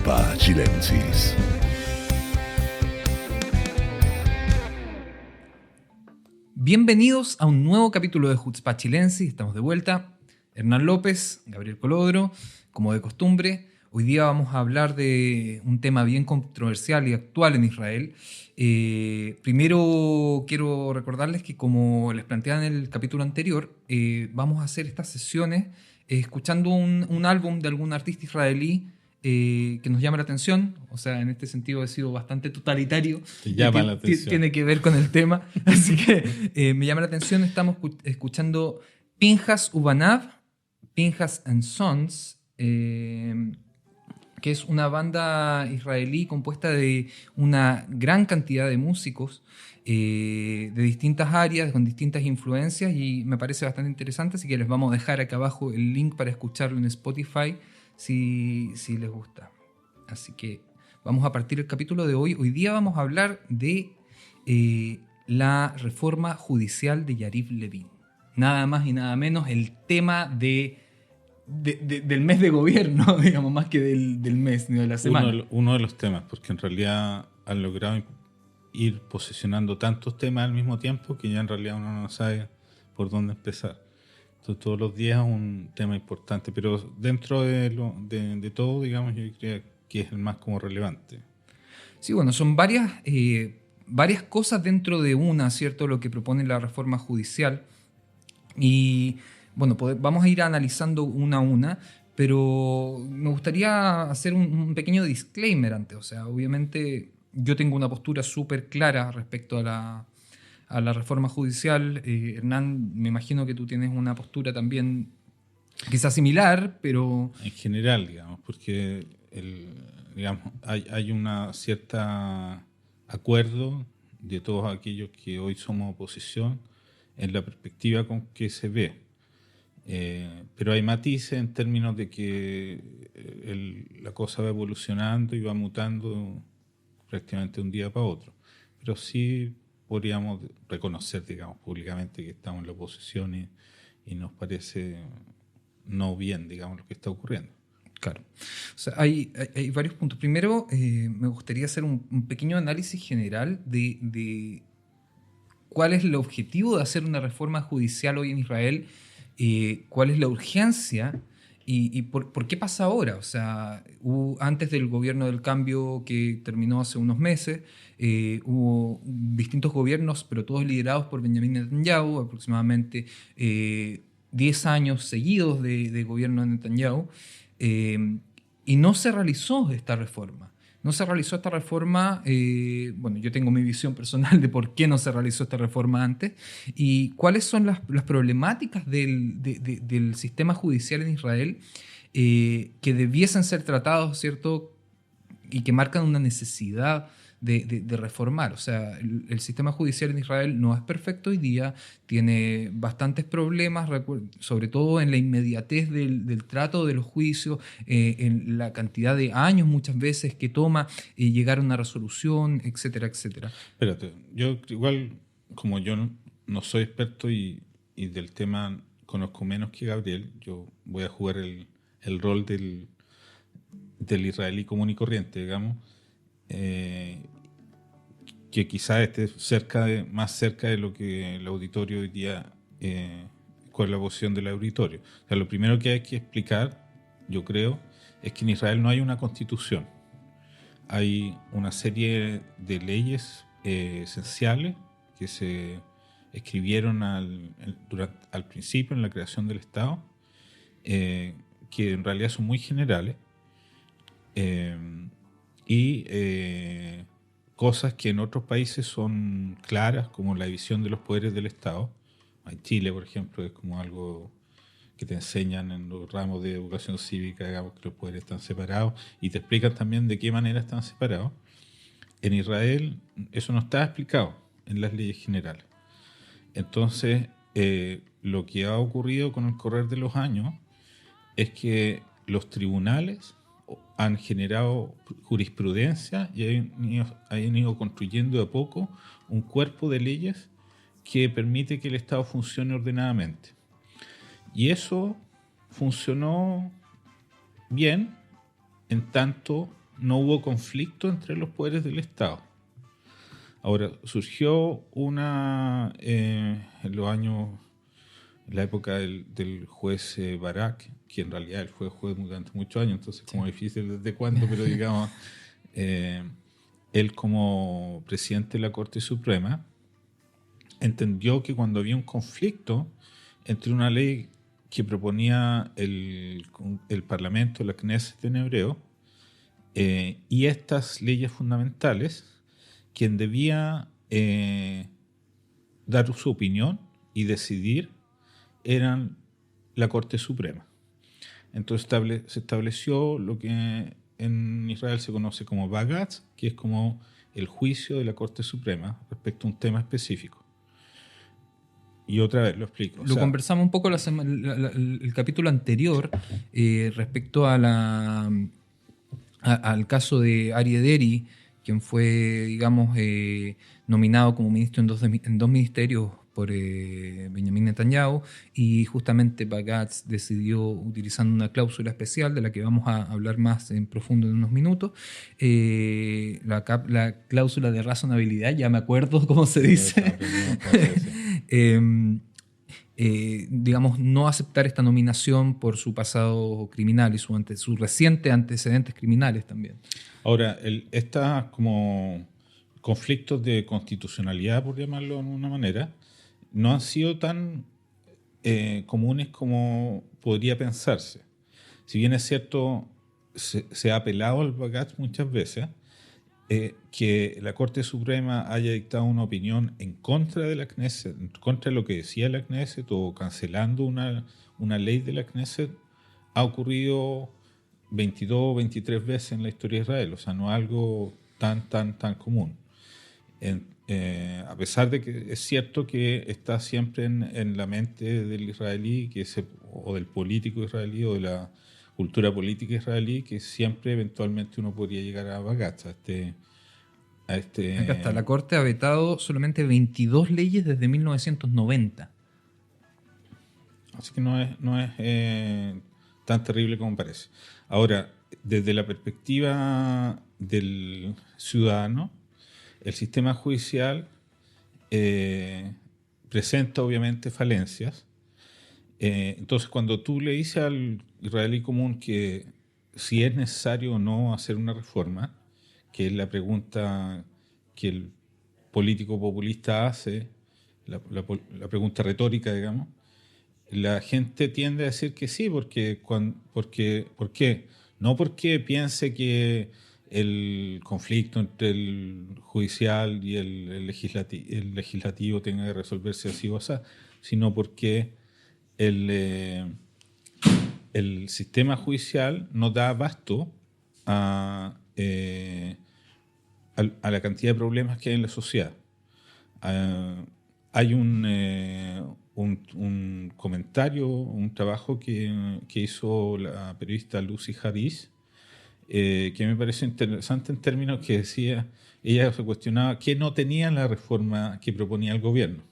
Jutzpah Chilensis. Bienvenidos a un nuevo capítulo de Jutzpah Chilensis. Estamos de vuelta. Hernán López, Gabriel Colodro, como de costumbre. Hoy día vamos a hablar de un tema bien controversial y actual en Israel. Primero quiero recordarles que, como les planteaba en el capítulo anterior, vamos a hacer estas sesiones escuchando un álbum de algún artista israelí que nos llama la atención. O sea, en este sentido he sido bastante totalitario. Te llama la atención. Tiene que ver con el tema. Así que me llama la atención. Estamos escuchando Pinhas Ubanav, Pinhas and Sons, que es una banda israelí compuesta de una gran cantidad de músicos de distintas áreas, con distintas influencias, y me parece bastante interesante, así que les vamos a dejar acá abajo el link para escucharlo en Spotify si les gusta. Así que vamos a partir el capítulo de hoy. Hoy día vamos a hablar de la reforma judicial de Yariv Levin. Nada más y nada menos el tema del mes de gobierno, digamos, más que del mes ni de la semana. Uno de los temas, porque en realidad han logrado ir posicionando tantos temas al mismo tiempo que ya en realidad uno no sabe por dónde empezar. Entonces, todos los días es un tema importante, pero dentro de todo, digamos, yo creo que es el más como relevante. Sí, bueno, son varias cosas dentro de una, ¿cierto?, lo que propone la reforma judicial. Y bueno, vamos a ir analizando una a una, pero me gustaría hacer un pequeño disclaimer antes. O sea, obviamente yo tengo una postura súper clara respecto a la reforma judicial. Hernán, me imagino que tú tienes una postura también quizás similar, pero... En general, digamos, porque hay una cierta acuerdo de todos aquellos que hoy somos oposición en la perspectiva con que se ve. Pero hay matices en términos de que la cosa va evolucionando y va mutando prácticamente de un día para otro. Pero sí podríamos reconocer, digamos, públicamente que estamos en la oposición y nos parece no bien, digamos, lo que está ocurriendo. Claro. O sea, hay varios puntos. Primero, me gustaría hacer un pequeño análisis general de cuál es el objetivo de hacer una reforma judicial hoy en Israel, cuál es la urgencia y por qué pasa ahora. O sea, antes del gobierno del cambio que terminó hace unos meses, hubo distintos gobiernos, pero todos liderados por Benjamin Netanyahu, aproximadamente 10 años seguidos de gobierno de Netanyahu, y no se realizó esta reforma. No se realizó esta reforma, bueno, yo tengo mi visión personal de por qué no se realizó esta reforma antes y cuáles son las problemáticas del sistema judicial en Israel que debiesen ser tratados, ¿cierto? Y que marcan una necesidad de reformar. O sea, el sistema judicial en Israel no es perfecto hoy día, tiene bastantes problemas, sobre todo en la inmediatez del trato de los juicios, en la cantidad de años muchas veces que toma llegar a una resolución, etcétera, etcétera. Espérate, yo igual, como yo no soy experto y del tema conozco menos que Gabriel, yo voy a jugar el rol del israelí común y corriente, digamos, que quizás esté más cerca de lo que el auditorio hoy día, con la posición del auditorio. O sea, lo primero que hay que explicar, yo creo, es que en Israel no hay una constitución. Hay una serie de leyes esenciales que se escribieron al principio, en la creación del Estado, que en realidad son muy generales, y cosas que en otros países son claras, como la división de los poderes del Estado. En Chile, por ejemplo, es como algo que te enseñan en los ramos de educación cívica, digamos, que los poderes están separados y te explican también de qué manera están separados. En Israel eso no está explicado en las leyes generales. Entonces, lo que ha ocurrido con el correr de los años es que los tribunales han generado jurisprudencia y han ido construyendo de a poco un cuerpo de leyes que permite que el Estado funcione ordenadamente. Y eso funcionó bien en tanto no hubo conflicto entre los poderes del Estado. Ahora, surgió en los años, en la época del juez Barak, que en realidad él fue juez durante muchos años, entonces como difícil desde cuándo, pero digamos, él como presidente de la Corte Suprema entendió que cuando había un conflicto entre una ley que proponía el Parlamento, la Knesset en hebreo, y estas leyes fundamentales, quien debía dar su opinión y decidir eran la Corte Suprema. Entonces se estableció lo que en Israel se conoce como Bagatz, que es como el juicio de la Corte Suprema respecto a un tema específico. Y otra vez lo explico. Lo conversamos un poco el capítulo anterior respecto a al caso de Aryeh Deri, quien fue, digamos, nominado como ministro en dos ministerios por Benjamin Netanyahu, y justamente Bagatz decidió, utilizando una cláusula especial de la que vamos a hablar más en profundo en unos minutos, la cláusula de razonabilidad, ya me acuerdo cómo se dice, digamos, no aceptar esta nominación por su pasado criminal y sus recientes antecedentes criminales también. Ahora, estas como conflictos de constitucionalidad, por llamarlo de alguna manera, no han sido tan comunes como podría pensarse. Si bien es cierto, se ha apelado al Bagatz muchas veces, que la Corte Suprema haya dictado una opinión en contra de la Knesset, en contra de lo que decía la Knesset o cancelando una ley de la Knesset, ha ocurrido 22 o 23 veces en la historia de Israel. O sea, no es algo tan común. A pesar de que es cierto que está siempre en la mente del israelí o del político israelí o de la cultura política israelí, que siempre eventualmente uno podría llegar a Bagatz, Acá está, la Corte ha vetado solamente 22 leyes desde 1990. Así que no es tan terrible como parece. Ahora, desde la perspectiva del ciudadano, el sistema judicial presenta obviamente falencias. Entonces, cuando tú le dices al israelí común que si es necesario o no hacer una reforma, que es la pregunta que el político populista hace, la pregunta retórica, digamos, la gente tiende a decir que sí, ¿por qué? No porque piense que el conflicto entre el judicial y el legislativo tenga que resolverse así o así, sino porque el sistema judicial no da abasto a la cantidad de problemas que hay en la sociedad. Hay un comentario, un trabajo que hizo la periodista Lucy Harris, que me parece interesante en términos que decía, ella se cuestionaba que no tenía la reforma que proponía el gobierno.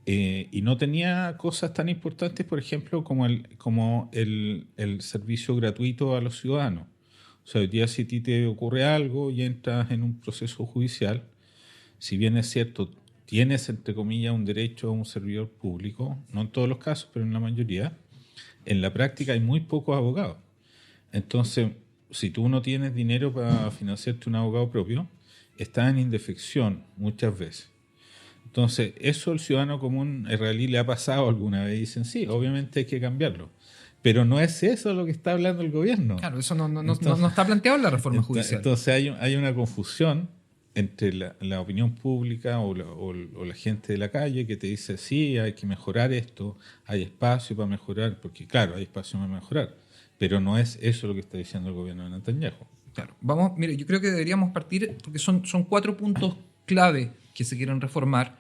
Y no tenía cosas tan importantes, por ejemplo, como el servicio gratuito a los ciudadanos. O sea, hoy día si a ti te ocurre algo y entras en un proceso judicial, si bien es cierto, tienes, entre comillas, un derecho a un servidor público, no en todos los casos, pero en la mayoría, en la práctica hay muy pocos abogados. Entonces, si tú no tienes dinero para financiarte un abogado propio, estás en indefección muchas veces. Entonces, eso al ciudadano común israelí le ha pasado alguna vez y dicen, sí, obviamente hay que cambiarlo. Pero no es eso lo que está hablando el gobierno. Claro, eso no está planteado en la reforma judicial. Entonces hay una confusión entre la opinión pública o la gente de la calle que te dice, sí, hay que mejorar esto, hay espacio para mejorar, porque claro, hay espacio para mejorar, pero no es eso lo que está diciendo el gobierno de Netanyahu. Claro, mire, yo creo que deberíamos partir, porque son 4 puntos clave que se quieren reformar,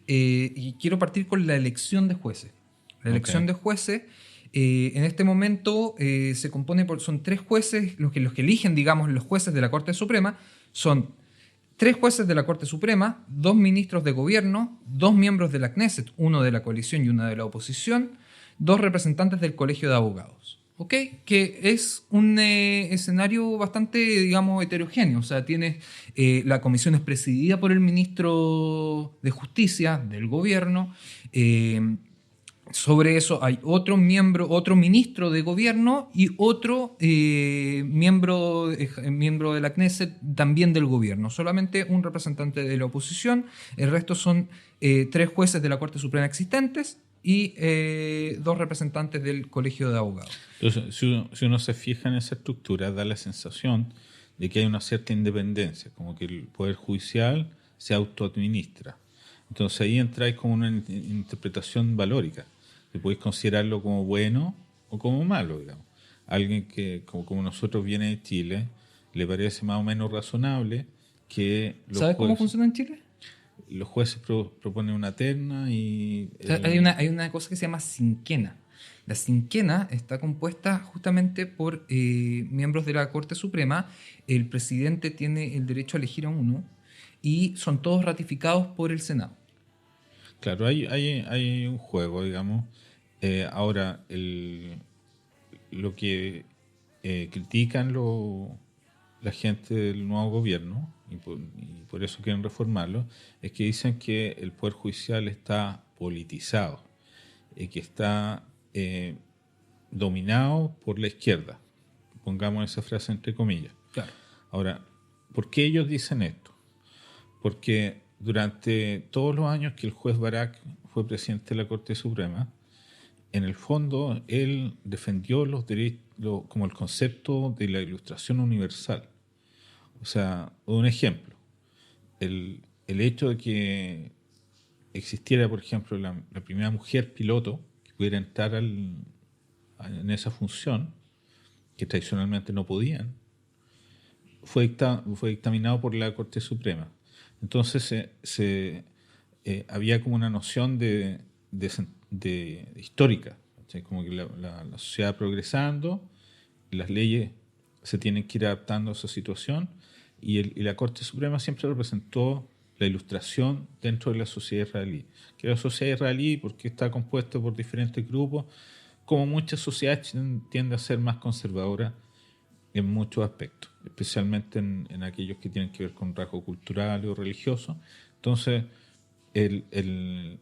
y quiero partir con la elección de jueces. La elección de jueces, en este momento se compone son 3 jueces, los que eligen, digamos, los jueces de la Corte Suprema, son 3 jueces de la Corte Suprema, 2 ministros de gobierno, 2 miembros de la Knesset, uno de la coalición y uno de la oposición, 2 representantes del Colegio de Abogados. ¿ok? Que es un escenario bastante, digamos, heterogéneo. O sea, tienes, la comisión es presidida por el ministro de Justicia del gobierno. Sobre eso hay otro miembro, otro ministro de gobierno y otro miembro de la Knesset también del gobierno. Solamente un representante de la oposición. El resto son tres jueces de la Corte Suprema existentes y dos representantes del Colegio de Abogados. Entonces, si uno se fija en esa estructura, da la sensación de que hay una cierta independencia, como que el Poder Judicial se autoadministra. Entonces ahí entráis como una interpretación valórica, que podéis considerarlo como bueno o como malo, digamos. Alguien que, como nosotros, viene de Chile, le parece más o menos razonable que ¿Sabes cómo funciona en Chile? los jueces proponen una terna y... O sea, hay una cosa que se llama cinquena. La cinquena está compuesta justamente por miembros de la Corte Suprema. El presidente tiene el derecho a elegir a uno y son todos ratificados por el Senado. Claro, hay un juego, digamos. Ahora, lo que critican la gente del nuevo gobierno, y por eso quieren reformarlo, es que dicen que el Poder Judicial está politizado y que está dominado por la izquierda. Pongamos esa frase entre comillas. Claro. Ahora, ¿por qué ellos dicen esto? Porque durante todos los años que el juez Barak fue presidente de la Corte Suprema, en el fondo él defendió los derechos, como el concepto de la ilustración universal. O sea, un ejemplo, el hecho de que existiera, por ejemplo, la primera mujer piloto que pudiera entrar en esa función, que tradicionalmente no podían, fue dictaminado por la Corte Suprema. Entonces había como una noción de histórica, ¿cachai? Como que la sociedad progresando, las leyes se tienen que ir adaptando a esa situación, y la Corte Suprema siempre representó la ilustración dentro de la sociedad israelí. Que la sociedad israelí, porque está compuesta por diferentes grupos, como muchas sociedades, tiende a ser más conservadora en muchos aspectos, especialmente en aquellos que tienen que ver con rasgos culturales o religiosos. Entonces, el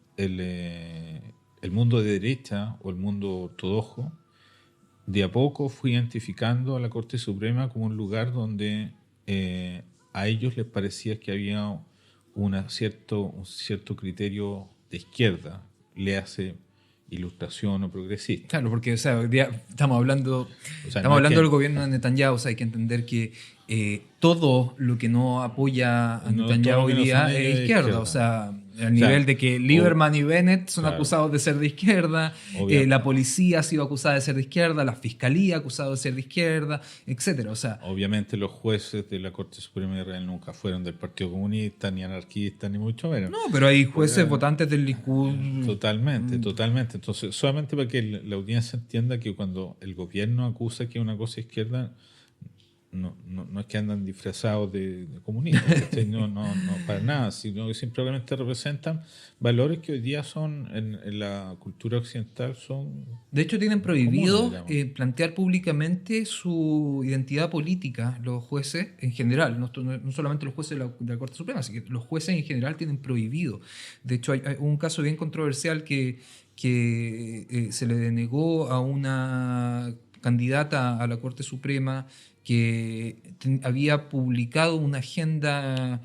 mundo de derecha o el mundo ortodoxo de a poco fue identificando a la Corte Suprema como un lugar donde a ellos les parecía que había un cierto criterio de izquierda, le hace ilustración o progresista. Claro, porque o sea, hoy día estamos hablando, O sea, estamos no es hablando que del gobierno de Netanyahu. O sea, hay que entender que todo lo que no apoya a no, todo Netanyahu lo que hoy no son día ellos es de izquierda. O izquierda. sea, al O sea, nivel de que Lieberman y Bennett son claro, acusados de ser de izquierda, obvia- la policía ha sido acusada de ser de izquierda, la fiscalía acusada de ser de izquierda, etcétera. O sea, obviamente los jueces de la Corte Suprema de Israel nunca fueron del Partido Comunista, ni anarquistas, ni mucho menos. no, pero hay jueces votantes del Likud. Totalmente. Entonces, solamente para que la audiencia entienda que cuando el gobierno acusa que una cosa es izquierda, no es que andan disfrazados de comunistas, ¿cachai? No, para nada, sino que simplemente representan valores que hoy día son, en la cultura occidental, son De hecho, tienen comunes, prohibido digamos. plantear públicamente su identidad política, los jueces en general, no solamente los jueces de la Corte Suprema, sino que los jueces en general tienen prohibido. De hecho, hay un caso bien controversial que se le denegó a una candidata a la Corte Suprema que había publicado una agenda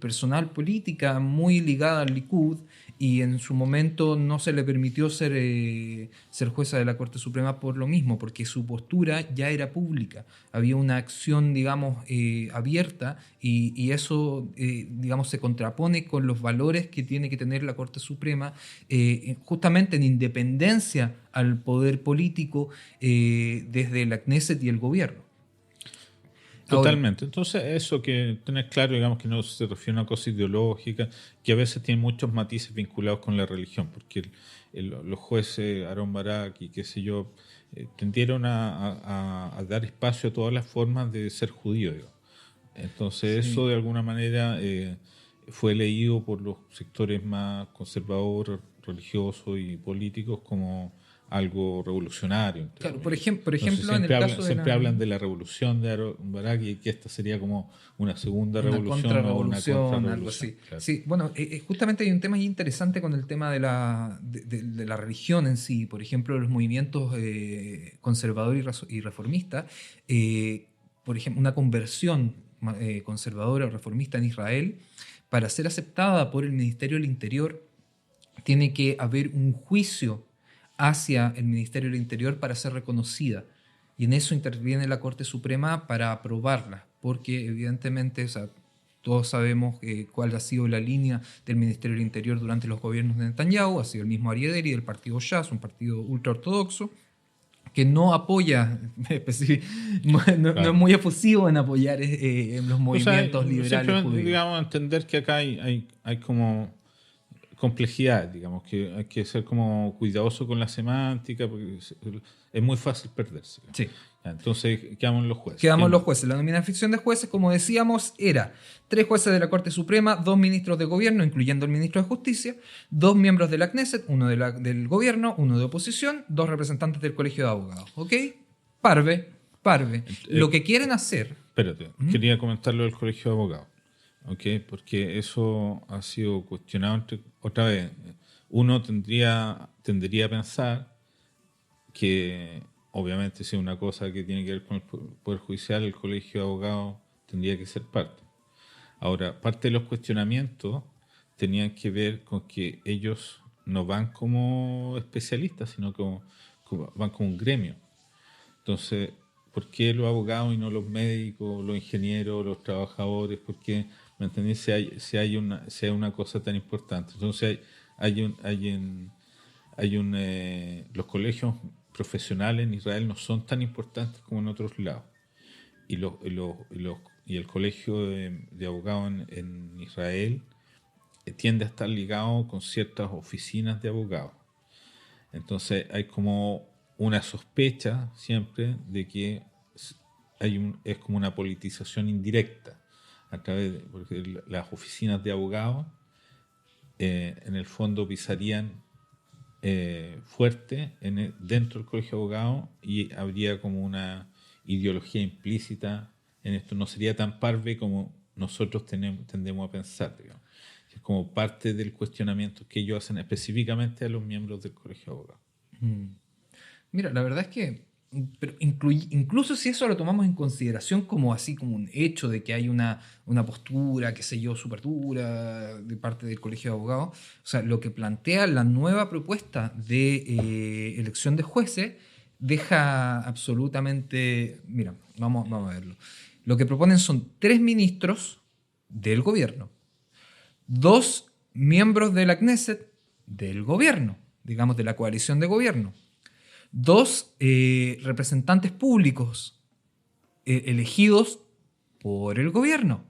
personal política muy ligada al Likud, y en su momento no se le permitió ser jueza de la Corte Suprema por lo mismo, porque su postura ya era pública. Había una acción, digamos, abierta, y eso, digamos, se contrapone con los valores que tiene que tener la Corte Suprema, justamente en independencia al poder político desde la Knesset y el gobierno. Ahora, Totalmente. Entonces, eso que tener claro, digamos, que no se refiere a una cosa ideológica, que a veces tiene muchos matices vinculados con la religión, porque los jueces, Aaron Barak y qué sé yo, tendieron a dar espacio a todas las formas de ser judío, digamos. Entonces, sí. eso de alguna manera fue leído por los sectores más conservadores, religiosos y políticos como algo revolucionario. Claro, Entonces, ejemplo, en el caso de siempre hablan de la revolución de Aaron Barak y que esta sería como una segunda una revolución o una contrarrevolución, algo contrarrevolución. así. Claro. Sí, bueno, justamente hay un tema interesante con el tema de de la religión en sí. Por ejemplo, los movimientos conservador y reformista. Por ejemplo, una conversión conservadora o reformista en Israel, para ser aceptada por el Ministerio del Interior, tiene que haber un juicio hacia el Ministerio del Interior para ser reconocida. Y en eso interviene la Corte Suprema para aprobarla, porque evidentemente, o sea, todos sabemos cuál ha sido la línea del Ministerio del Interior durante los gobiernos de Netanyahu, ha sido el mismo Ari Ederi del partido Shas, un partido ultraortodoxo, que no apoya, no es muy efusivo en apoyar los O sea, movimientos liberales simplemente, judíos. digamos, entender que acá hay como complejidad, digamos, que hay que ser como cuidadoso con la semántica, porque es muy fácil perderse. Sí. Ya, entonces, quedamos los jueces. Quedamos ¿Quién los más? jueces. La nominación de jueces, como decíamos, era 3 jueces de la Corte Suprema, 2 ministros de gobierno, incluyendo el ministro de Justicia, 2 miembros de la Knesset, uno del gobierno, uno de oposición, 2 representantes del Colegio de Abogados. ¿Ok? Parve. Lo que quieren hacer... Espérate, quería comentar lo del Colegio de Abogados, ¿ok? Porque eso ha sido cuestionado otra vez. Uno tendería a pensar que, obviamente, si es una cosa que tiene que ver con el Poder Judicial, el Colegio de Abogados tendría que ser parte. Ahora, parte de los cuestionamientos tenían que ver con que ellos no van como especialistas, sino van como un gremio. Entonces, ¿por qué los abogados y no los médicos, los ingenieros, los trabajadores? ¿Por qué? ¿Me entendés? Si hay una cosa tan importante. Entonces, los colegios profesionales en Israel no son tan importantes como en otros lados. Y el colegio de abogados en Israel tiende a estar ligado con ciertas oficinas de abogados. Entonces hay como una sospecha siempre de que es como una politización indirecta a través porque las oficinas de abogados en el fondo pisarían fuerte dentro del colegio de abogados y habría como una ideología implícita en esto. No sería tan parve como nosotros tendemos a pensar, digamos. Es como parte del cuestionamiento que ellos hacen específicamente a los miembros del colegio de abogados. Mira, la verdad es que pero incluso si eso lo tomamos en consideración como así, como un hecho de que hay una postura, qué sé yo, súper dura de parte del Colegio de Abogados, o sea, lo que plantea la nueva propuesta de elección de jueces deja absolutamente... Mira, vamos a verlo. Lo que proponen son 3 ministros del gobierno, 2 miembros de la Knesset del gobierno, digamos de la coalición de gobierno, 2 representantes públicos elegidos por el gobierno,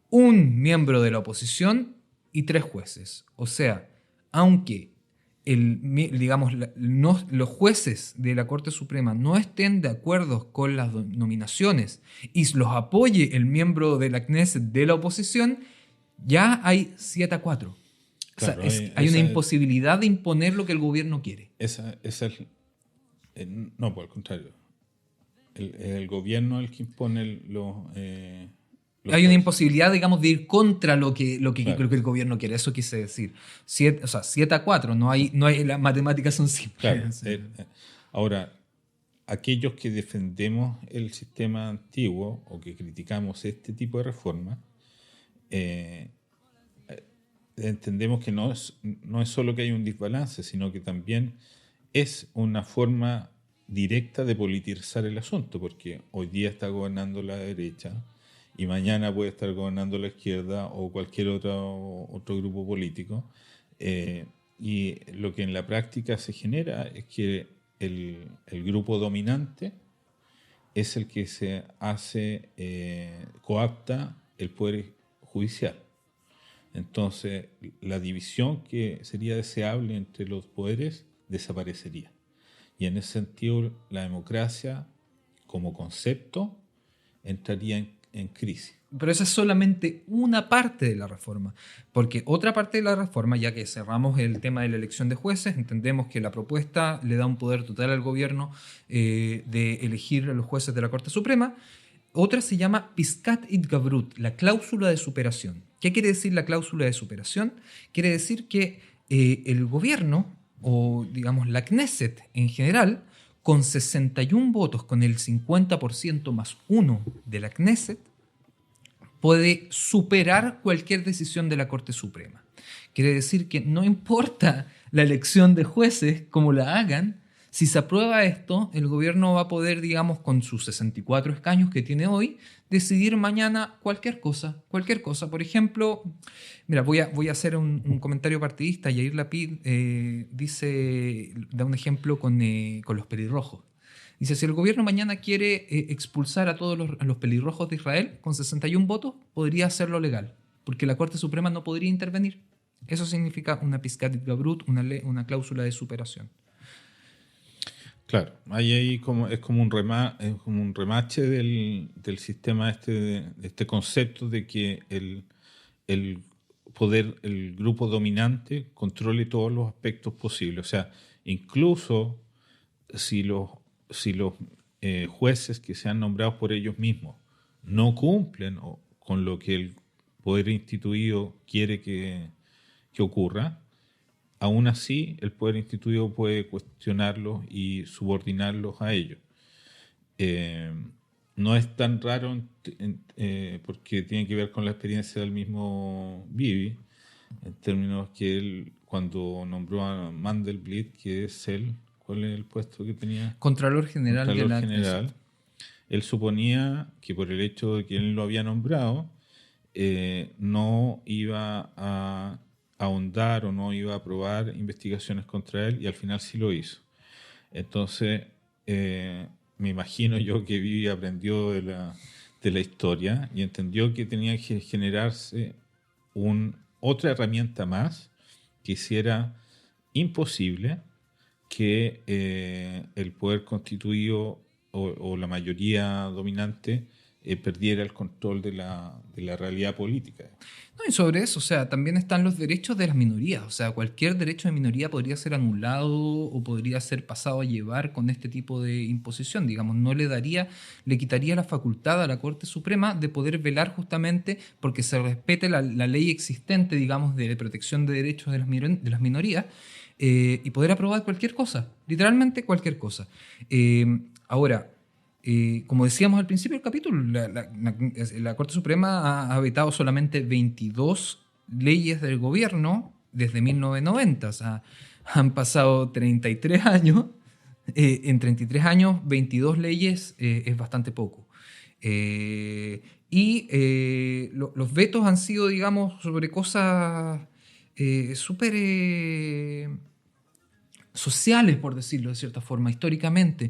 1 miembro de la oposición y 3 jueces. O sea, aunque los jueces de la Corte Suprema no estén de acuerdo con las nominaciones y los apoye el miembro de la Knesset de la oposición, ya hay 7-4. Claro, o sea, hay una imposibilidad de imponer lo que el gobierno quiere. No, por el contrario. El gobierno es el que impone Hay una imposibilidad, digamos, de ir contra lo que Claro. el gobierno quiere. Eso quise decir. 7-4. No hay, las matemáticas son simples. Claro. Ahora, aquellos que defendemos el sistema antiguo o que criticamos este tipo de reforma, entendemos que no es solo que hay un desbalance, sino que también es una forma directa de politizar el asunto, porque hoy día está gobernando la derecha y mañana puede estar gobernando la izquierda o cualquier otro grupo político. Y lo que en la práctica se genera es que el grupo dominante es el que se hace, coapta el poder judicial. Entonces, la división que sería deseable entre los poderes desaparecería. Y en ese sentido, la democracia como concepto entraría en crisis. Pero esa es solamente una parte de la reforma, porque otra parte de la reforma, ya que cerramos el tema de la elección de jueces, entendemos que la propuesta le da un poder total al gobierno de elegir a los jueces de la Corte Suprema. Otra se llama Piscat et Gabrut, la cláusula de superación. ¿Qué quiere decir la cláusula de superación? Quiere decir que el gobierno, o digamos la Knesset en general, con 61 votos, con el 50% más uno de la Knesset, puede superar cualquier decisión de la Corte Suprema. Quiere decir que no importa la elección de jueces, como la hagan, si se aprueba esto, el gobierno va a poder, digamos, con sus 64 escaños que tiene hoy, decidir mañana cualquier cosa. Cualquier cosa. Por ejemplo, mira, voy a hacer un comentario partidista. Yair Lapid da un ejemplo con los pelirrojos. Dice, si el gobierno mañana quiere expulsar a todos los pelirrojos de Israel con 61 votos, podría hacerlo legal, porque la Corte Suprema no podría intervenir. Eso significa una Piscat Gabrut, una cláusula de superación. Claro, ahí es como es como un remache del sistema de este concepto de que el poder, el grupo dominante controle todos los aspectos posibles. O sea, incluso si los jueces que sean nombrados por ellos mismos no cumplen con lo que el poder instituido quiere que ocurra, aún así el poder instituido puede cuestionarlos y subordinarlos a ellos. No es tan raro porque tiene que ver con la experiencia del mismo Bibi, en términos que él, cuando nombró a Mandelblit, que es él, ¿cuál es el puesto que tenía? Contralor General de la General. Él suponía que por el hecho de que él lo había nombrado, no iba a ahondar o no iba a aprobar investigaciones contra él, y al final sí lo hizo. Entonces, me imagino yo que Vivi aprendió de la historia y entendió que tenía que generarse otra herramienta más que hiciera imposible que el poder constituido o la mayoría dominante perdiera el control de la realidad política. No, y sobre eso, o sea, también están los derechos de las minorías. O sea, cualquier derecho de minoría podría ser anulado o podría ser pasado a llevar con este tipo de imposición. Digamos, le quitaría la facultad a la Corte Suprema de poder velar justamente porque se respete la ley existente, digamos, de protección de derechos de las minorías y poder aprobar cualquier cosa, literalmente cualquier cosa. Ahora, como decíamos al principio del capítulo, la Corte Suprema ha vetado solamente 22 leyes del gobierno desde 1990. O sea, han pasado 33 años. En 33 años, 22 leyes es bastante poco. Los vetos han sido, digamos, sobre cosas súper sociales, por decirlo de cierta forma, históricamente.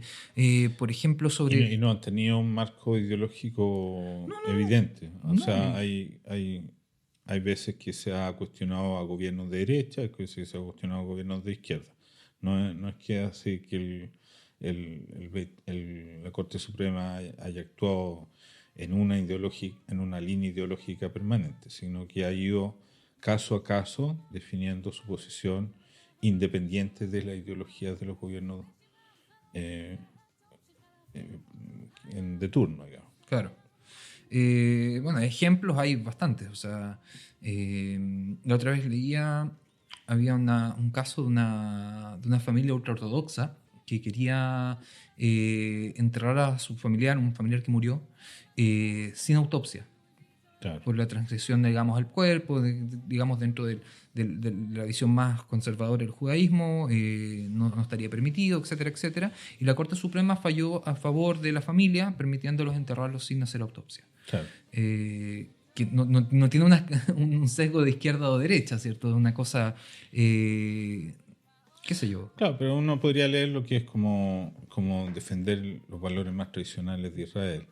Por ejemplo, sobre... Y no han tenido un marco ideológico evidente. O sea, hay veces que se ha cuestionado a gobiernos de derecha, hay veces que se ha cuestionado a gobiernos de izquierda. No es que así que la Corte Suprema haya actuado en una línea ideológica permanente, sino que ha ido caso a caso definiendo su posición independientes de las ideologías de los gobiernos de turno, digamos. Claro. Bueno, ejemplos hay bastantes. O sea, la otra vez había un caso de una familia ultraortodoxa que quería enterrar a su familiar, un familiar que murió, sin autopsia. Claro. Por la transgresión, digamos, al cuerpo, digamos, dentro de la visión más conservadora del judaísmo, no estaría permitido, etcétera, etcétera. Y la Corte Suprema falló a favor de la familia, permitiéndolos enterrarlos sin hacer autopsia. Claro. Que no tiene un sesgo de izquierda o derecha, ¿cierto? Es una cosa, qué sé yo. Claro, pero uno podría leer lo que es como defender los valores más tradicionales de Israel,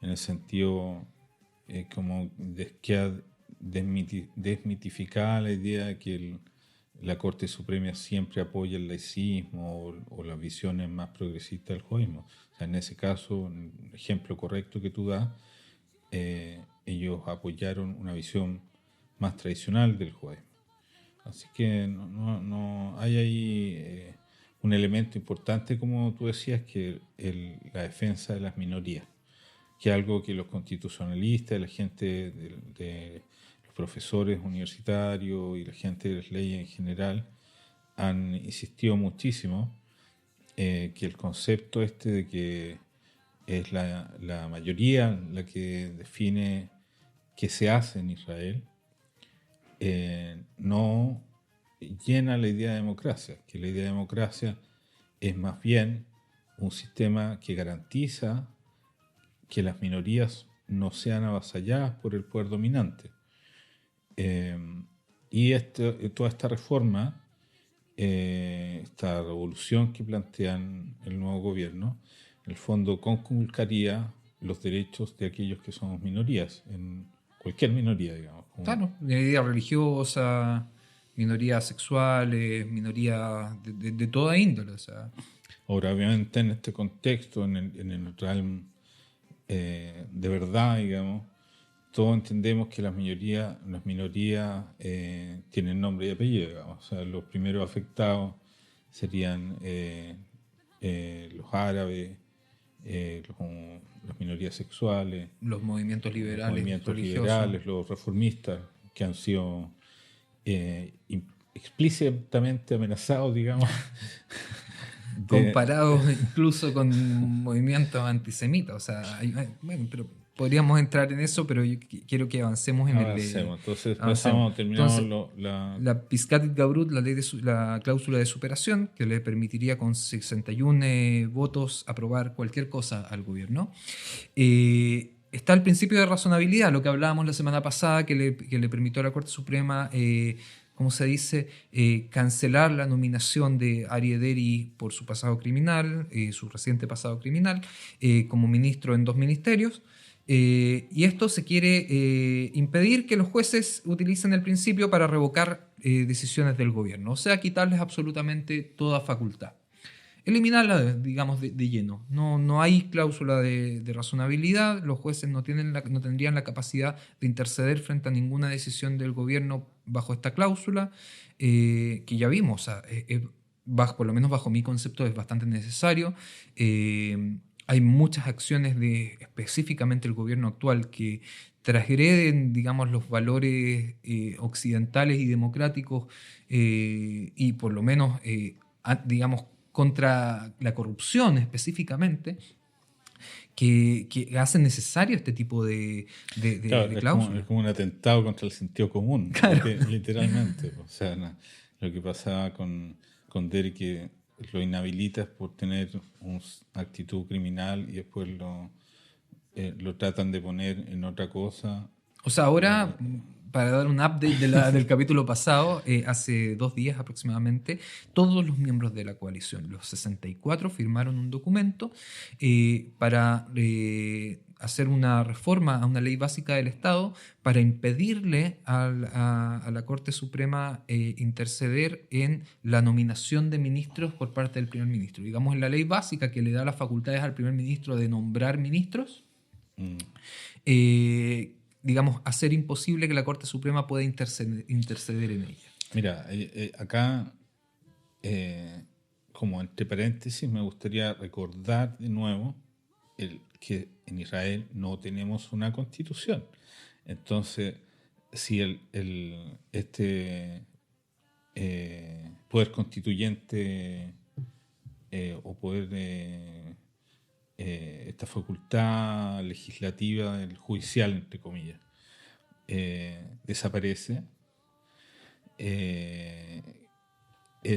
en el sentido... como que ha desmitificado la idea de que la Corte Suprema siempre apoya el laicismo o las visiones más progresistas del judaísmo. O sea, en ese caso, el ejemplo correcto que tú das, ellos apoyaron una visión más tradicional del judaísmo. Así que no hay ahí un elemento importante, como tú decías, que la defensa de las minorías, que es algo que los constitucionalistas, la gente de los profesores universitarios y la gente de las leyes en general han insistido muchísimo, que el concepto este de que es la mayoría la que define qué se hace en Israel, no llena la idea de democracia, que la idea de democracia es más bien un sistema que garantiza que las minorías no sean avasalladas por el poder dominante. Y toda esta reforma, esta revolución que plantean el nuevo gobierno, en el fondo conculcaría los derechos de aquellos que somos minorías, en cualquier minoría, digamos. Claro, minoría religiosa, minorías sexuales, minorías de toda índole. O sea. Ahora, obviamente, en este contexto, en el realm de verdad, digamos, todos entendemos que las minorías tienen nombre y apellido, digamos. O sea, los primeros afectados serían los árabes, las minorías sexuales, los movimientos liberales, los reformistas, que han sido explícitamente amenazados, digamos. Comparados incluso con movimientos antisemitas. O sea, bueno, pero podríamos entrar en eso, pero yo quiero que avancemos en Entonces, terminamos la Piscat Gabrut, la cláusula de superación, que le permitiría con 61 votos aprobar cualquier cosa al gobierno. Está el principio de razonabilidad, lo que hablábamos la semana pasada, que le permitió a la Corte Suprema, ¿cómo se dice?, cancelar la nominación de Aryeh Deri por su pasado criminal, su reciente pasado criminal, como ministro en 2 ministerios. Y esto se quiere impedir que los jueces utilicen el principio para revocar decisiones del gobierno, o sea, quitarles absolutamente toda facultad. Eliminarla, digamos, de lleno. No hay cláusula de razonabilidad, los jueces no tendrían la capacidad de interceder frente a ninguna decisión del gobierno bajo esta cláusula, que ya vimos, o sea, por lo menos bajo mi concepto es bastante necesario. Hay muchas acciones específicamente el gobierno actual que transgreden, digamos, los valores occidentales y democráticos, y por lo menos, digamos, contra la corrupción específicamente, que hacen necesario este tipo de cláusulas. Es como un atentado contra el sentido común, claro. Literalmente. O sea, lo que pasaba con Deri, que lo inhabilitas por tener una actitud criminal y después lo tratan de poner en otra cosa. O sea, ahora, para dar un update del capítulo pasado, hace 2 días aproximadamente, todos los miembros de la coalición, los 64, firmaron un documento para hacer una reforma a una ley básica del Estado para impedirle a la Corte Suprema interceder en la nominación de ministros por parte del primer ministro. Digamos, en la ley básica que le da las facultades al primer ministro de nombrar ministros, digamos, hacer imposible que la Corte Suprema pueda interceder en ella. Mira, acá, como entre paréntesis, me gustaría recordar de nuevo que en Israel no tenemos una constitución. Entonces, si este poder constituyente o poder esta facultad legislativa, el judicial, entre comillas, desaparece, es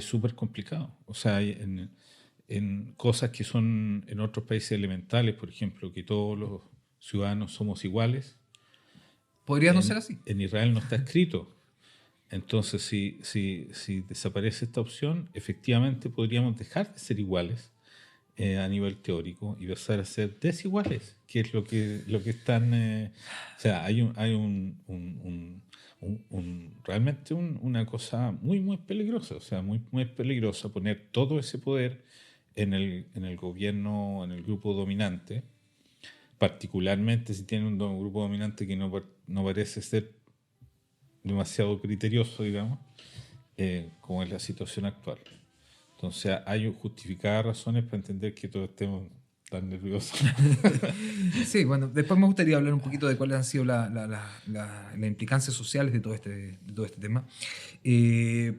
súper complicado. O sea, en cosas que son en otros países elementales, por ejemplo, que todos los ciudadanos somos iguales, podría no ser así. En Israel no está escrito. Entonces, si desaparece esta opción, efectivamente podríamos dejar de ser iguales a nivel teórico y pasar a ser desiguales, que es lo que están. O sea, hay realmente una cosa muy, muy peligrosa. O sea, muy, muy peligrosa poner todo ese poder en el gobierno, en el grupo dominante, particularmente si tiene un grupo dominante que no parece ser demasiado criterioso, digamos, como es la situación actual. Entonces hay justificadas razones para entender que todos estemos tan nerviosos. Sí, bueno, después me gustaría hablar un poquito de cuáles han sido las implicancias sociales de todo este tema.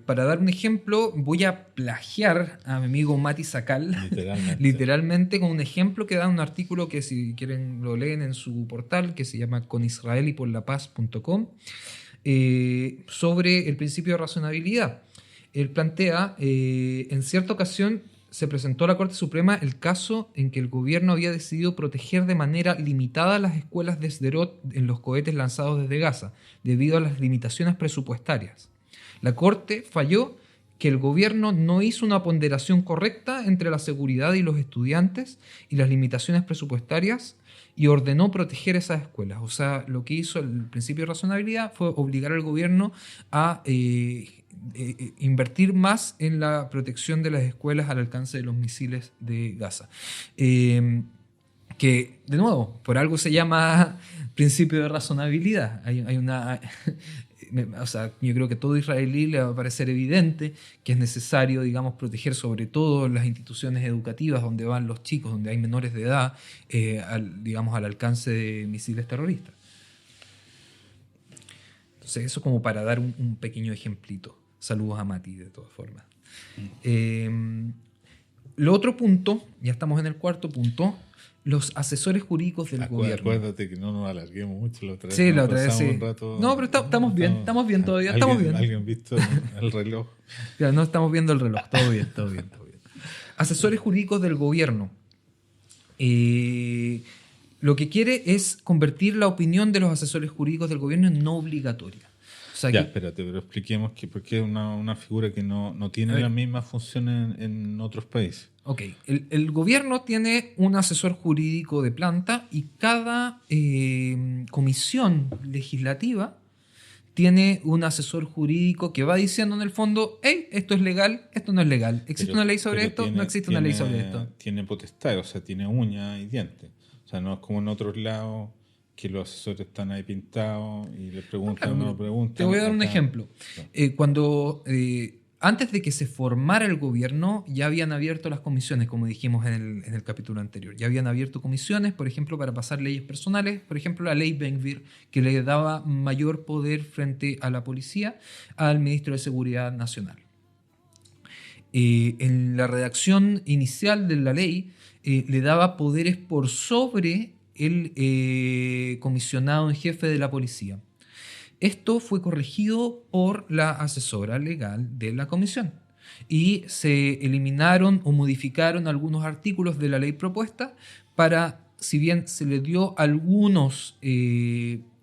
Para dar un ejemplo, voy a plagiar a mi amigo Mati Sakal, literalmente con un ejemplo que da un artículo que si quieren lo leen en su portal, que se llama conisraeliporlapaz.com, sobre el principio de razonabilidad. Él plantea, en cierta ocasión se presentó a la Corte Suprema el caso en que el gobierno había decidido proteger de manera limitada las escuelas de Sderot en los cohetes lanzados desde Gaza, debido a las limitaciones presupuestarias. La Corte falló que el gobierno no hizo una ponderación correcta entre la seguridad y los estudiantes y las limitaciones presupuestarias y ordenó proteger esas escuelas. O sea, lo que hizo el principio de razonabilidad fue obligar al gobierno a invertir más en la protección de las escuelas al alcance de los misiles de Gaza. Que, de nuevo, por algo se llama principio de razonabilidad. Hay una... O sea, yo creo que todo israelí le va a parecer evidente que es necesario, digamos, proteger sobre todo las instituciones educativas donde van los chicos, donde hay menores de edad, digamos, al alcance de misiles terroristas. Entonces, eso como para dar un pequeño ejemplito. Saludos a Mati, de todas formas. Lo otro punto, ya estamos en el cuarto punto, los asesores jurídicos del gobierno. Acuérdate que no nos alarguemos mucho la otra vez. Sí, la otra vez sí. Un rato, no, pero estamos bien todavía. Estamos bien. ¿Alguien visto el reloj? Ya, no estamos viendo el reloj. Todo bien. Asesores jurídicos del gobierno. Lo que quiere es convertir la opinión de los asesores jurídicos del gobierno en no obligatoria. O sea, espérate, pero expliquemos que porque es una figura que no tiene las mismas funciones en otros países. Ok, el gobierno tiene un asesor jurídico de planta y cada comisión legislativa tiene un asesor jurídico que va diciendo en el fondo, hey, esto es legal, esto no es legal. ¿Existe una ley sobre esto? No existe una ley sobre esto. Tiene potestad, o sea, tiene uñas y dientes. O sea, no es como en otros lados que los asesores están ahí pintados y les preguntan o no preguntan. Te voy a dar un ejemplo. Cuando antes de que se formara el gobierno, ya habían abierto las comisiones, como dijimos en el capítulo anterior. Ya habían abierto comisiones, por ejemplo, para pasar leyes personales. Por ejemplo, la ley Ben-Gvir, que le daba mayor poder frente a la policía al ministro de Seguridad Nacional. En la redacción inicial de la ley, le daba poderes por sobre el comisionado en jefe de la policía. Esto fue corregido por la asesora legal de la comisión y se eliminaron o modificaron algunos artículos de la ley propuesta para, si bien se le dio algunos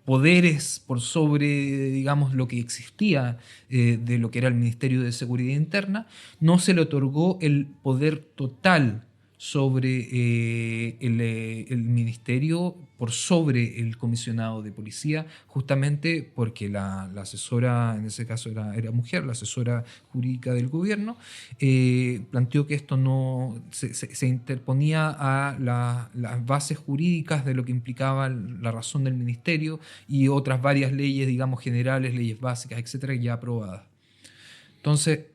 poderes por sobre, digamos, lo que existía de lo que era el Ministerio de Seguridad Interna, no se le otorgó el poder total sobre el ministerio por sobre el comisionado de policía, justamente porque la asesora, en ese caso era mujer, la asesora jurídica del gobierno, planteó que esto no se interponía a las bases jurídicas de lo que implicaba la razón del ministerio y otras varias leyes, digamos, generales, leyes básicas, etcétera, ya aprobadas. Entonces,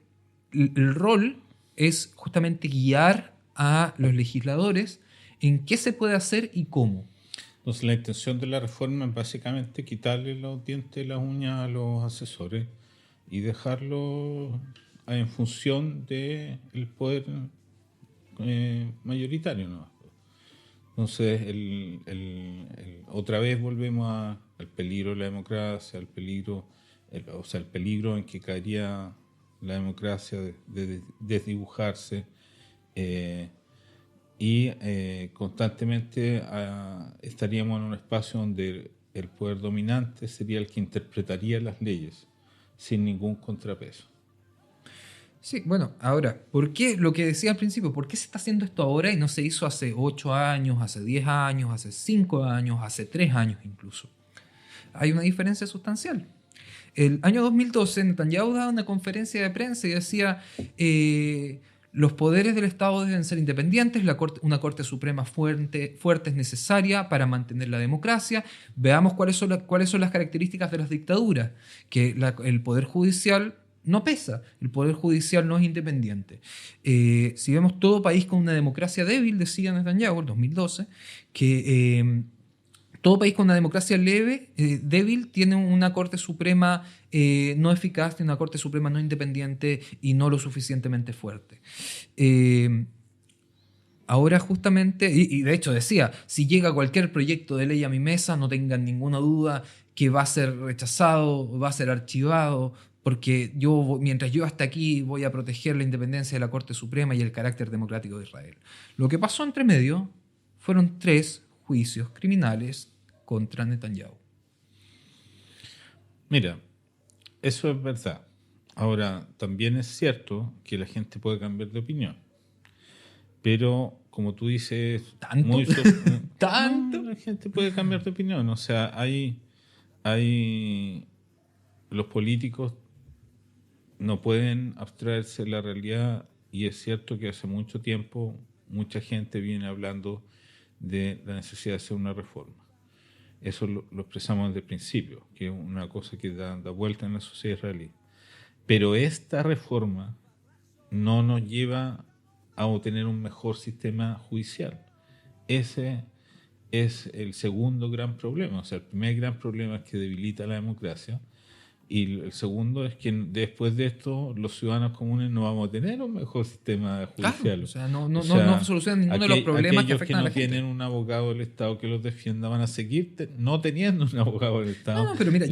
el rol es justamente guiar a los legisladores en qué se puede hacer y cómo. Entonces la intención de la reforma es básicamente quitarle los dientes y las uñas a los asesores y dejarlo en función del poder mayoritario, ¿no? Entonces otra vez volvemos al peligro de la democracia, al peligro, el peligro en que caería la democracia de desdibujarse. Constantemente estaríamos en un espacio donde el poder dominante sería el que interpretaría las leyes sin ningún contrapeso. Sí, bueno, ahora, ¿por qué lo que decía al principio? ¿Por qué se está haciendo esto ahora y no se hizo hace 8 años, hace 10 años, hace 5 años, hace 3 años incluso? Hay una diferencia sustancial. El año 2012, Netanyahu daba una conferencia de prensa y decía, Los poderes del Estado deben ser independientes, una Corte Suprema fuerte es necesaria para mantener la democracia. Veamos cuáles son las características de las dictaduras, que el Poder Judicial no pesa, el Poder Judicial no es independiente. Si vemos todo país con una democracia débil, decía Netanyahu en 2012, que todo país con una democracia débil tiene una Corte Suprema no eficaz, tiene una Corte Suprema no independiente y no lo suficientemente fuerte. Ahora justamente, y de hecho decía, si llega cualquier proyecto de ley a mi mesa, no tengan ninguna duda que va a ser rechazado, va a ser archivado, porque mientras yo hasta aquí voy a proteger la independencia de la Corte Suprema y el carácter democrático de Israel. Lo que pasó entre medio fueron 3 juicios criminales contra Netanyahu. Mira, eso es verdad. Ahora, también es cierto que la gente puede cambiar de opinión. Pero, como tú dices... ¿Tanto? ¿Tanto? No, la gente puede cambiar de opinión. O sea, los políticos no pueden abstraerse de la realidad, y es cierto que hace mucho tiempo mucha gente viene hablando de la necesidad de hacer una reforma. Eso lo expresamos desde el principio, que es una cosa que da vuelta en la sociedad israelí. Pero esta reforma no nos lleva a obtener un mejor sistema judicial. Ese es el segundo gran problema. O sea, el primer gran problema es que debilita la democracia, y el segundo es que después de esto los ciudadanos comunes no vamos a tener un mejor sistema judicial. Claro, o sea, no soluciona ninguno de los problemas que afectan a la gente. Aquellos que no tienen un abogado del Estado que los defienda van a seguir no teniendo un abogado del Estado. No, pero mira,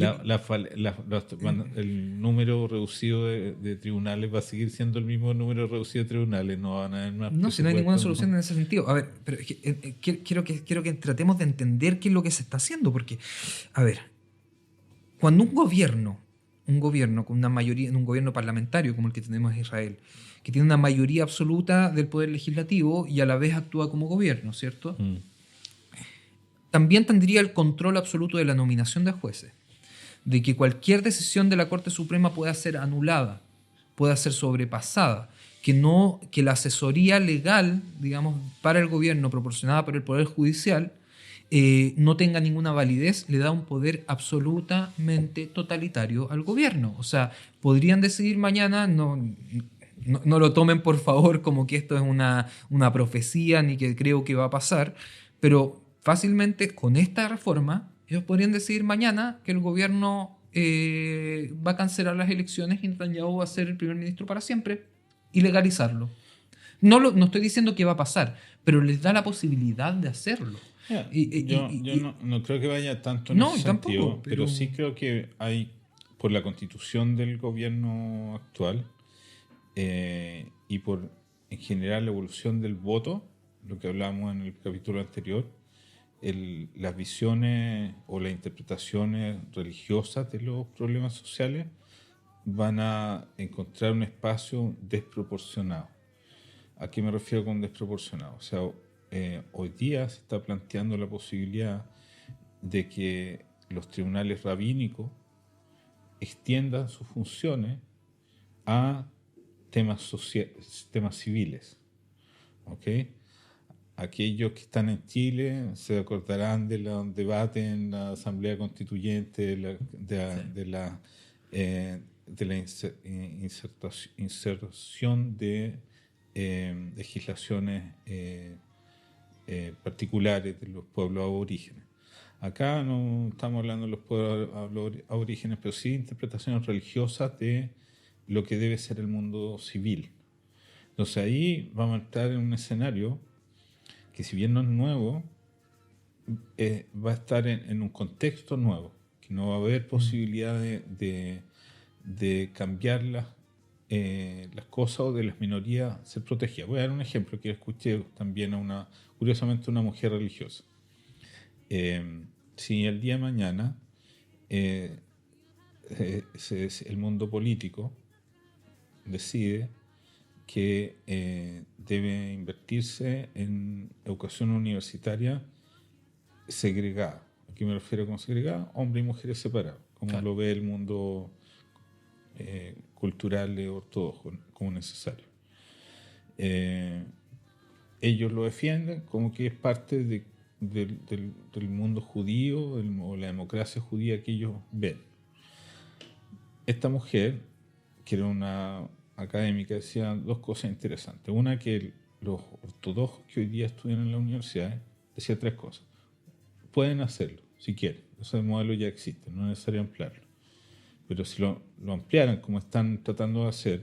el número reducido de tribunales va a seguir siendo el mismo número reducido de tribunales, no van a haber más. No, si no hay ninguna solución en ese sentido. A ver, pero es que, quiero que tratemos de entender qué es lo que se está haciendo, porque, a ver, cuando un gobierno con una mayoría, en un gobierno parlamentario como el que tenemos en Israel, que tiene una mayoría absoluta del poder legislativo y a la vez actúa como gobierno, ¿cierto? También tendría el control absoluto de la nominación de jueces, de que cualquier decisión de la Corte Suprema pueda ser anulada, pueda ser sobrepasada, que la asesoría legal, digamos, para el gobierno proporcionada por el Poder Judicial no tenga ninguna validez, le da un poder absolutamente totalitario al gobierno. O sea, podrían decidir mañana, no lo tomen por favor como que esto es una profecía ni que creo que va a pasar, pero fácilmente con esta reforma ellos podrían decidir mañana que el gobierno va a cancelar las elecciones y Netanyahu va a ser el primer ministro para siempre y legalizarlo. No estoy diciendo que va a pasar, pero les da la posibilidad de hacerlo. Yo no creo que vaya tanto en ese sentido, tampoco, pero sí creo que hay, por la constitución del gobierno actual y por en general la evolución del voto, lo que hablamos en el capítulo anterior, las visiones o las interpretaciones religiosas de los problemas sociales van a encontrar un espacio desproporcionado. ¿A qué me refiero con desproporcionado? O sea, hoy día se está planteando la posibilidad de que los tribunales rabínicos extiendan sus funciones a temas civiles. ¿Ok? Aquellos que están en Chile se acordarán de los debates en la Asamblea Constituyente, de la inserción de legislaciones particulares de los pueblos aborígenes. Acá no estamos hablando de los pueblos aborígenes, pero sí interpretaciones religiosas de lo que debe ser el mundo civil. Entonces ahí vamos a entrar en un escenario que, si bien no es nuevo, va a estar en un contexto nuevo, que no va a haber posibilidad de cambiar las cosas o de las minorías ser protegidas. Voy a dar un ejemplo que escuché también curiosamente, una mujer religiosa. Si el día de mañana el mundo político decide que debe invertirse en educación universitaria segregada. ¿A qué me refiero con segregada? Hombres y mujeres separados, como claro, lo ve el mundo cultural ortodoxo como necesario. Ellos lo defienden como que es parte del mundo judío o la democracia judía que ellos ven. Esta mujer, que era una académica, decía dos cosas interesantes. Una, que los ortodoxos que hoy día estudian en la universidad, decía tres cosas. Pueden hacerlo, si quieren. Ese modelo ya existe, no es necesario ampliarlo. Pero si lo ampliaran como están tratando de hacer,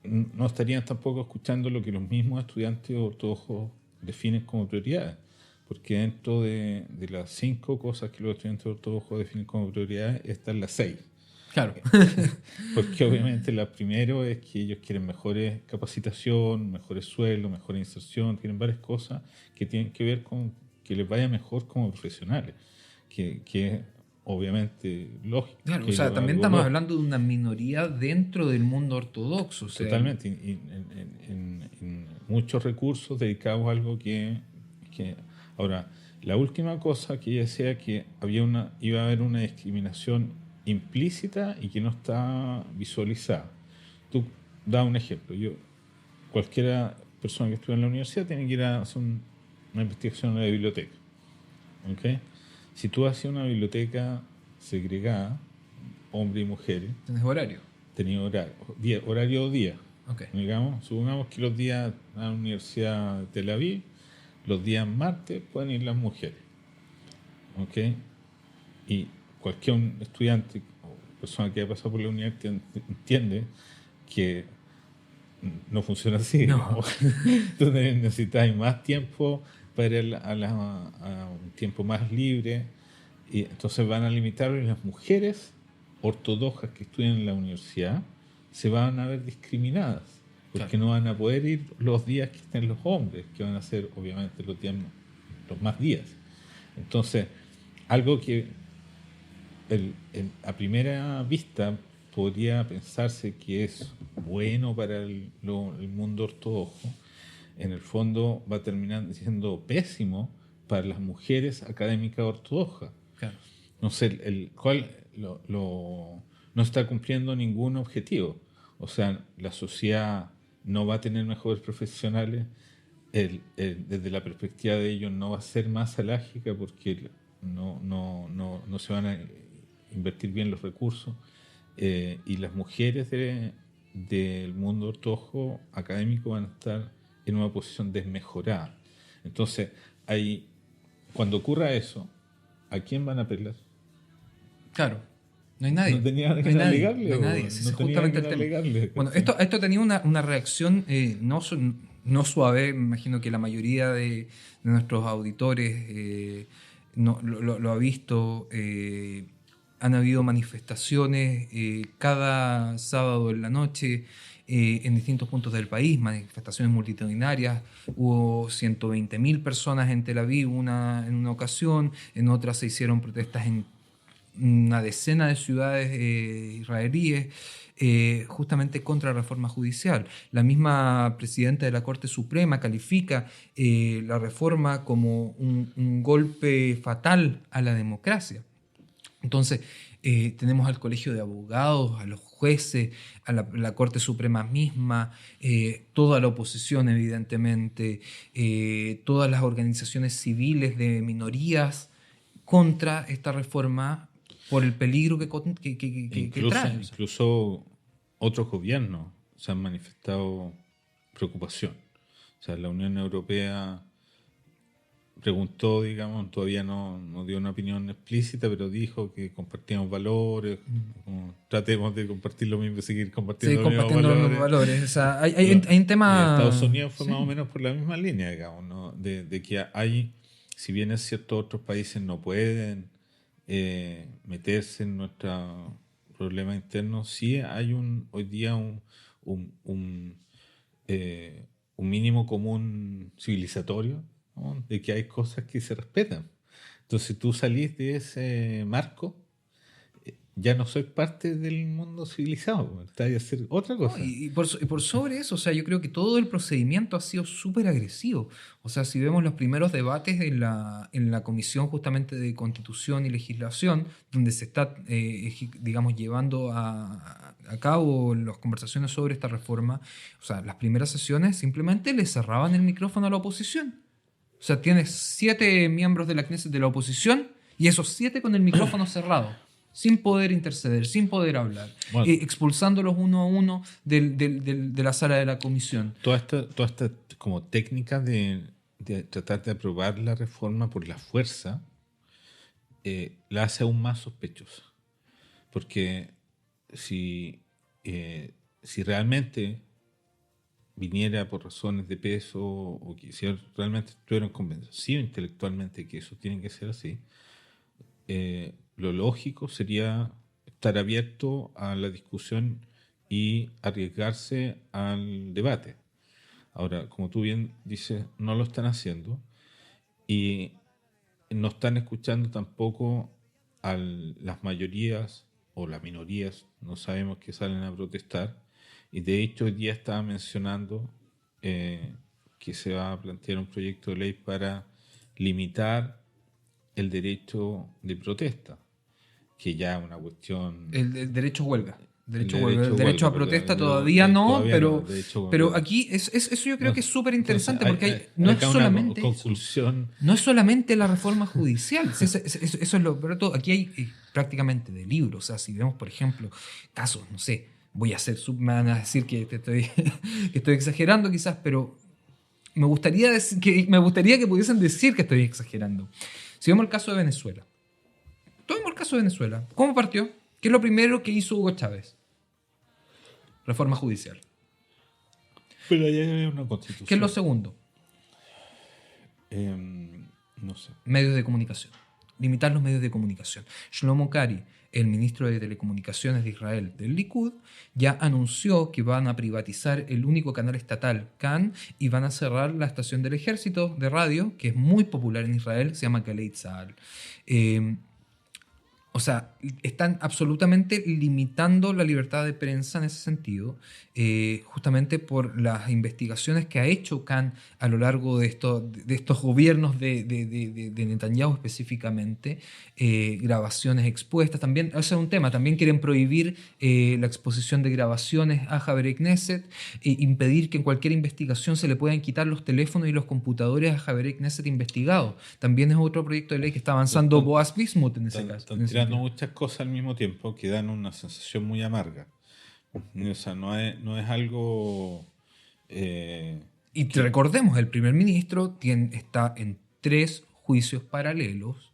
no estarían tampoco escuchando lo que los mismos estudiantes ortodoxos definen como prioridades. Porque dentro de las 5 cosas que los estudiantes ortodoxos definen como prioridades, están las 6. Claro. Porque obviamente la primero es que ellos quieren mejores capacitación, mejores sueldos, mejor inserción, tienen varias cosas que tienen que ver con que les vaya mejor como profesionales, que es obviamente lógico. Claro, o sea, también estamos hablando de una minoría dentro del mundo ortodoxo. O sea, totalmente, en muchos recursos dedicados a algo que... Ahora, la última cosa que ella decía, que iba a haber una discriminación implícita y que no está visualizada. Tú da un ejemplo. Cualquier persona que estudia en la universidad tiene que ir a hacer una investigación en la biblioteca. ¿Okay? Si tú haces una biblioteca segregada, hombres y mujeres, ¿Tienes horario? tenía horario o día. Okay. Digamos, supongamos que los días a la Universidad de Tel Aviv, los días martes pueden ir las mujeres. ¿Okay? Y cualquier estudiante o persona que haya pasado por la universidad entiende que no funciona así. No. Tú necesitas más tiempo para ir a un tiempo más libre, y entonces van a limitar, y las mujeres ortodoxas que estudian en la universidad se van a ver discriminadas, porque no van a poder ir los días que estén los hombres, que van a ser obviamente los más días. Entonces, algo que a primera vista podría pensarse que es bueno para el mundo ortodoxo, en el fondo va a terminar siendo pésimo para las mujeres académicas ortodoxas. Claro. No sé, el cual no está cumpliendo ningún objetivo. O sea, la sociedad no va a tener mejores profesionales, desde la perspectiva de ellos no va a ser más alágica porque no se van a invertir bien los recursos, y las mujeres del mundo ortodoxo académico van a estar en una posición desmejorada. Entonces, cuando ocurra eso, ¿a quién van a apelar? Claro, no hay nadie. No tenía que alegarle. No hay nadie. Ese es justamente el tema. Bueno, esto tenía una reacción no suave. Me imagino que la mayoría de nuestros auditores lo ha visto. Han habido manifestaciones cada sábado en la noche en distintos puntos del país, manifestaciones multitudinarias. Hubo 120.000 personas en Tel Aviv en una ocasión, en otras se hicieron protestas en una decena de ciudades israelíes, justamente contra la reforma judicial. La misma presidenta de la Corte Suprema califica la reforma como un golpe fatal a la democracia. Entonces, tenemos al Colegio de Abogados, a los jueces, a la Corte Suprema misma, toda la oposición, evidentemente, todas las organizaciones civiles de minorías contra esta reforma por el peligro que trae. Incluso otros gobiernos se han manifestado preocupación. O sea, la Unión Europea preguntó, digamos, todavía no dio una opinión explícita, pero dijo que compartíamos valores, tratemos de compartir lo mismo, seguir compartiendo los mismos valores. O sea, hay un tema... Estados Unidos fue más o menos por la misma línea, digamos, ¿no? De que si bien es cierto, otros países no pueden meterse en nuestro problema interno, sí hay hoy día un mínimo común civilizatorio, ¿no? De que hay cosas que se respetan. Entonces, si tú salís de ese marco, ya no soy parte del mundo civilizado, está a hacer otra ¿No? cosa. Y por sobre eso, o sea, yo creo que todo el procedimiento ha sido súper agresivo. O sea, si vemos los primeros debates en la Comisión justamente de Constitución y Legislación, donde se está, digamos, llevando a cabo las conversaciones sobre esta reforma, o sea, las primeras sesiones simplemente le cerraban el micrófono a la oposición. O sea, tienes 7 miembros de la Knesset de la oposición y esos 7 con el micrófono cerrado, sin poder interceder, sin poder hablar, Bueno, expulsándolos uno a uno de la sala de la comisión. toda esta como técnica de tratar de aprobar la reforma por la fuerza la hace aún más sospechosa. Porque si realmente viniera por razones de peso o que si realmente estuvieran convencidos intelectualmente que eso tiene que ser así, lo lógico sería estar abierto a la discusión y arriesgarse al debate. Ahora, como tú bien dices, no lo están haciendo y no están escuchando tampoco a las mayorías o las minorías, no sabemos, que salen a protestar. Y de hecho hoy día estaba mencionando que se va a plantear un proyecto de ley para limitar el derecho de protesta, que ya es una cuestión... El derecho a huelga. El El derecho a protesta todavía no, pero aquí eso yo creo que es súper interesante porque no es solamente conclusión. No es solamente la reforma judicial, eso es lo peor de todo. Aquí hay prácticamente de libros. O sea, si vemos, por ejemplo, casos, no sé, me van a decir que que estoy exagerando quizás, pero me gustaría que pudiesen decir que estoy exagerando. Si vemos el caso de Venezuela. Tomemos el caso de Venezuela. ¿Cómo partió? ¿Qué es lo primero que hizo Hugo Chávez? Reforma judicial. Pero allá hay una constitución. ¿Qué es lo segundo? No sé. Medios de comunicación. Limitar los medios de comunicación. Shlomo Kari, el ministro de Telecomunicaciones de Israel del Likud, ya anunció que van a privatizar el único canal estatal, Kan, y van a cerrar la estación del ejército de radio, que es muy popular en Israel, se llama Galei Tzahal. O sea, están absolutamente limitando la libertad de prensa en ese sentido, justamente por las investigaciones que ha hecho Khan a lo largo de estos gobiernos de Netanyahu específicamente, grabaciones expuestas. También, ese es un tema, también quieren prohibir la exposición de grabaciones a Haberei Knesset, impedir que en cualquier investigación se le puedan quitar los teléfonos y los computadores a Haberei Knesset investigado. También es otro proyecto de ley que está avanzando Boaz Bismuth en ese caso. Están tirando muchas cosas al mismo tiempo que dan una sensación muy amarga. O sea, no es algo... y recordemos, el primer ministro está en 3 juicios paralelos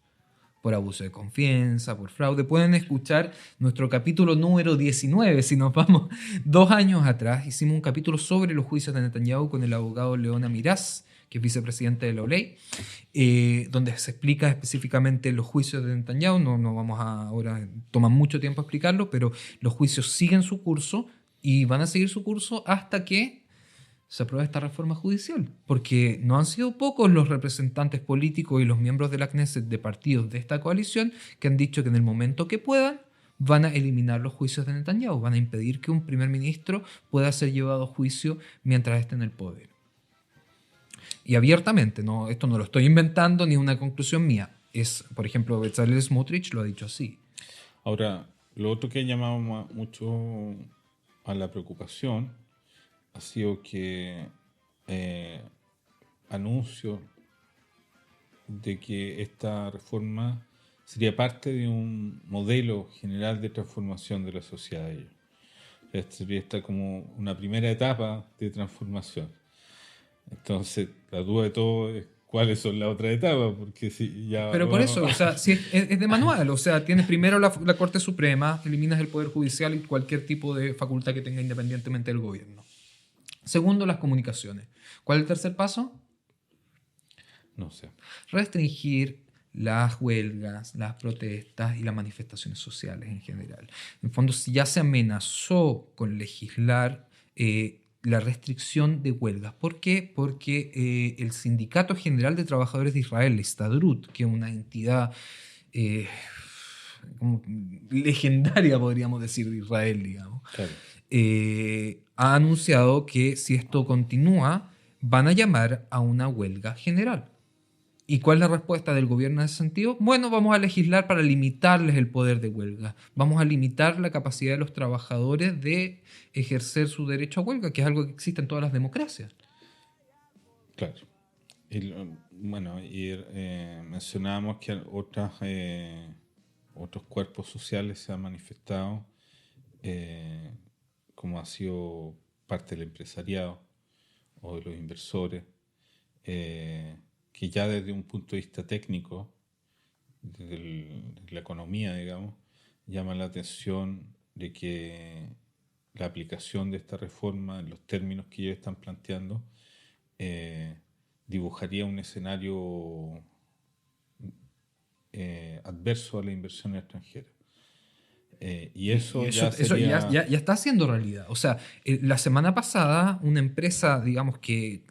por abuso de confianza, por fraude. Pueden escuchar nuestro capítulo número 19, si nos vamos 2 años atrás. Hicimos un capítulo sobre los juicios de Netanyahu con el abogado León Amiraz, que es vicepresidente de la OLEI, donde se explica específicamente los juicios de Netanyahu. No vamos ahora, toma mucho tiempo explicarlo, pero los juicios siguen su curso y van a seguir su curso hasta que se apruebe esta reforma judicial, porque no han sido pocos los representantes políticos y los miembros de la Knesset de partidos de esta coalición que han dicho que en el momento que puedan van a eliminar los juicios de Netanyahu, van a impedir que un primer ministro pueda ser llevado a juicio mientras esté en el poder. Y abiertamente, esto no lo estoy inventando ni es una conclusión mía. Por ejemplo, Bezalel Smotrich lo ha dicho así. Ahora, lo otro que ha llamado mucho a la preocupación ha sido que anuncio de que esta reforma sería parte de un modelo general de transformación de la sociedad de ellos. Sería esta como una primera etapa de transformación. Entonces, la duda de todo es cuáles son las otras etapas, porque si ya... Pero por eso, o sea, si es de manual, o sea, tienes primero la Corte Suprema, eliminas el Poder Judicial y cualquier tipo de facultad que tenga independientemente del gobierno. Segundo, las comunicaciones. ¿Cuál es el tercer paso? No sé. Restringir las huelgas, las protestas y las manifestaciones sociales en general. En fondo, si ya se amenazó con legislar la restricción de huelgas. ¿Por qué? Porque el Sindicato General de Trabajadores de Israel, Histadrut, que es una entidad como legendaria, podríamos decir, de Israel, digamos, Claro. ha anunciado que si esto continúa, van a llamar a una huelga general. ¿Y cuál es la respuesta del gobierno en ese sentido? Bueno, vamos a legislar para limitarles el poder de huelga. Vamos a limitar la capacidad de los trabajadores de ejercer su derecho a huelga, que es algo que existe en todas las democracias. Claro. Bueno, mencionábamos que otros cuerpos sociales se han manifestado, como ha sido parte del empresariado o de los inversores, que ya desde un punto de vista técnico, desde la economía, digamos, llama la atención de que la aplicación de esta reforma en los términos que ellos están planteando dibujaría un escenario adverso a la inversión extranjera. Y eso ya sería... ya está siendo realidad. O sea, la semana pasada una empresa, digamos que,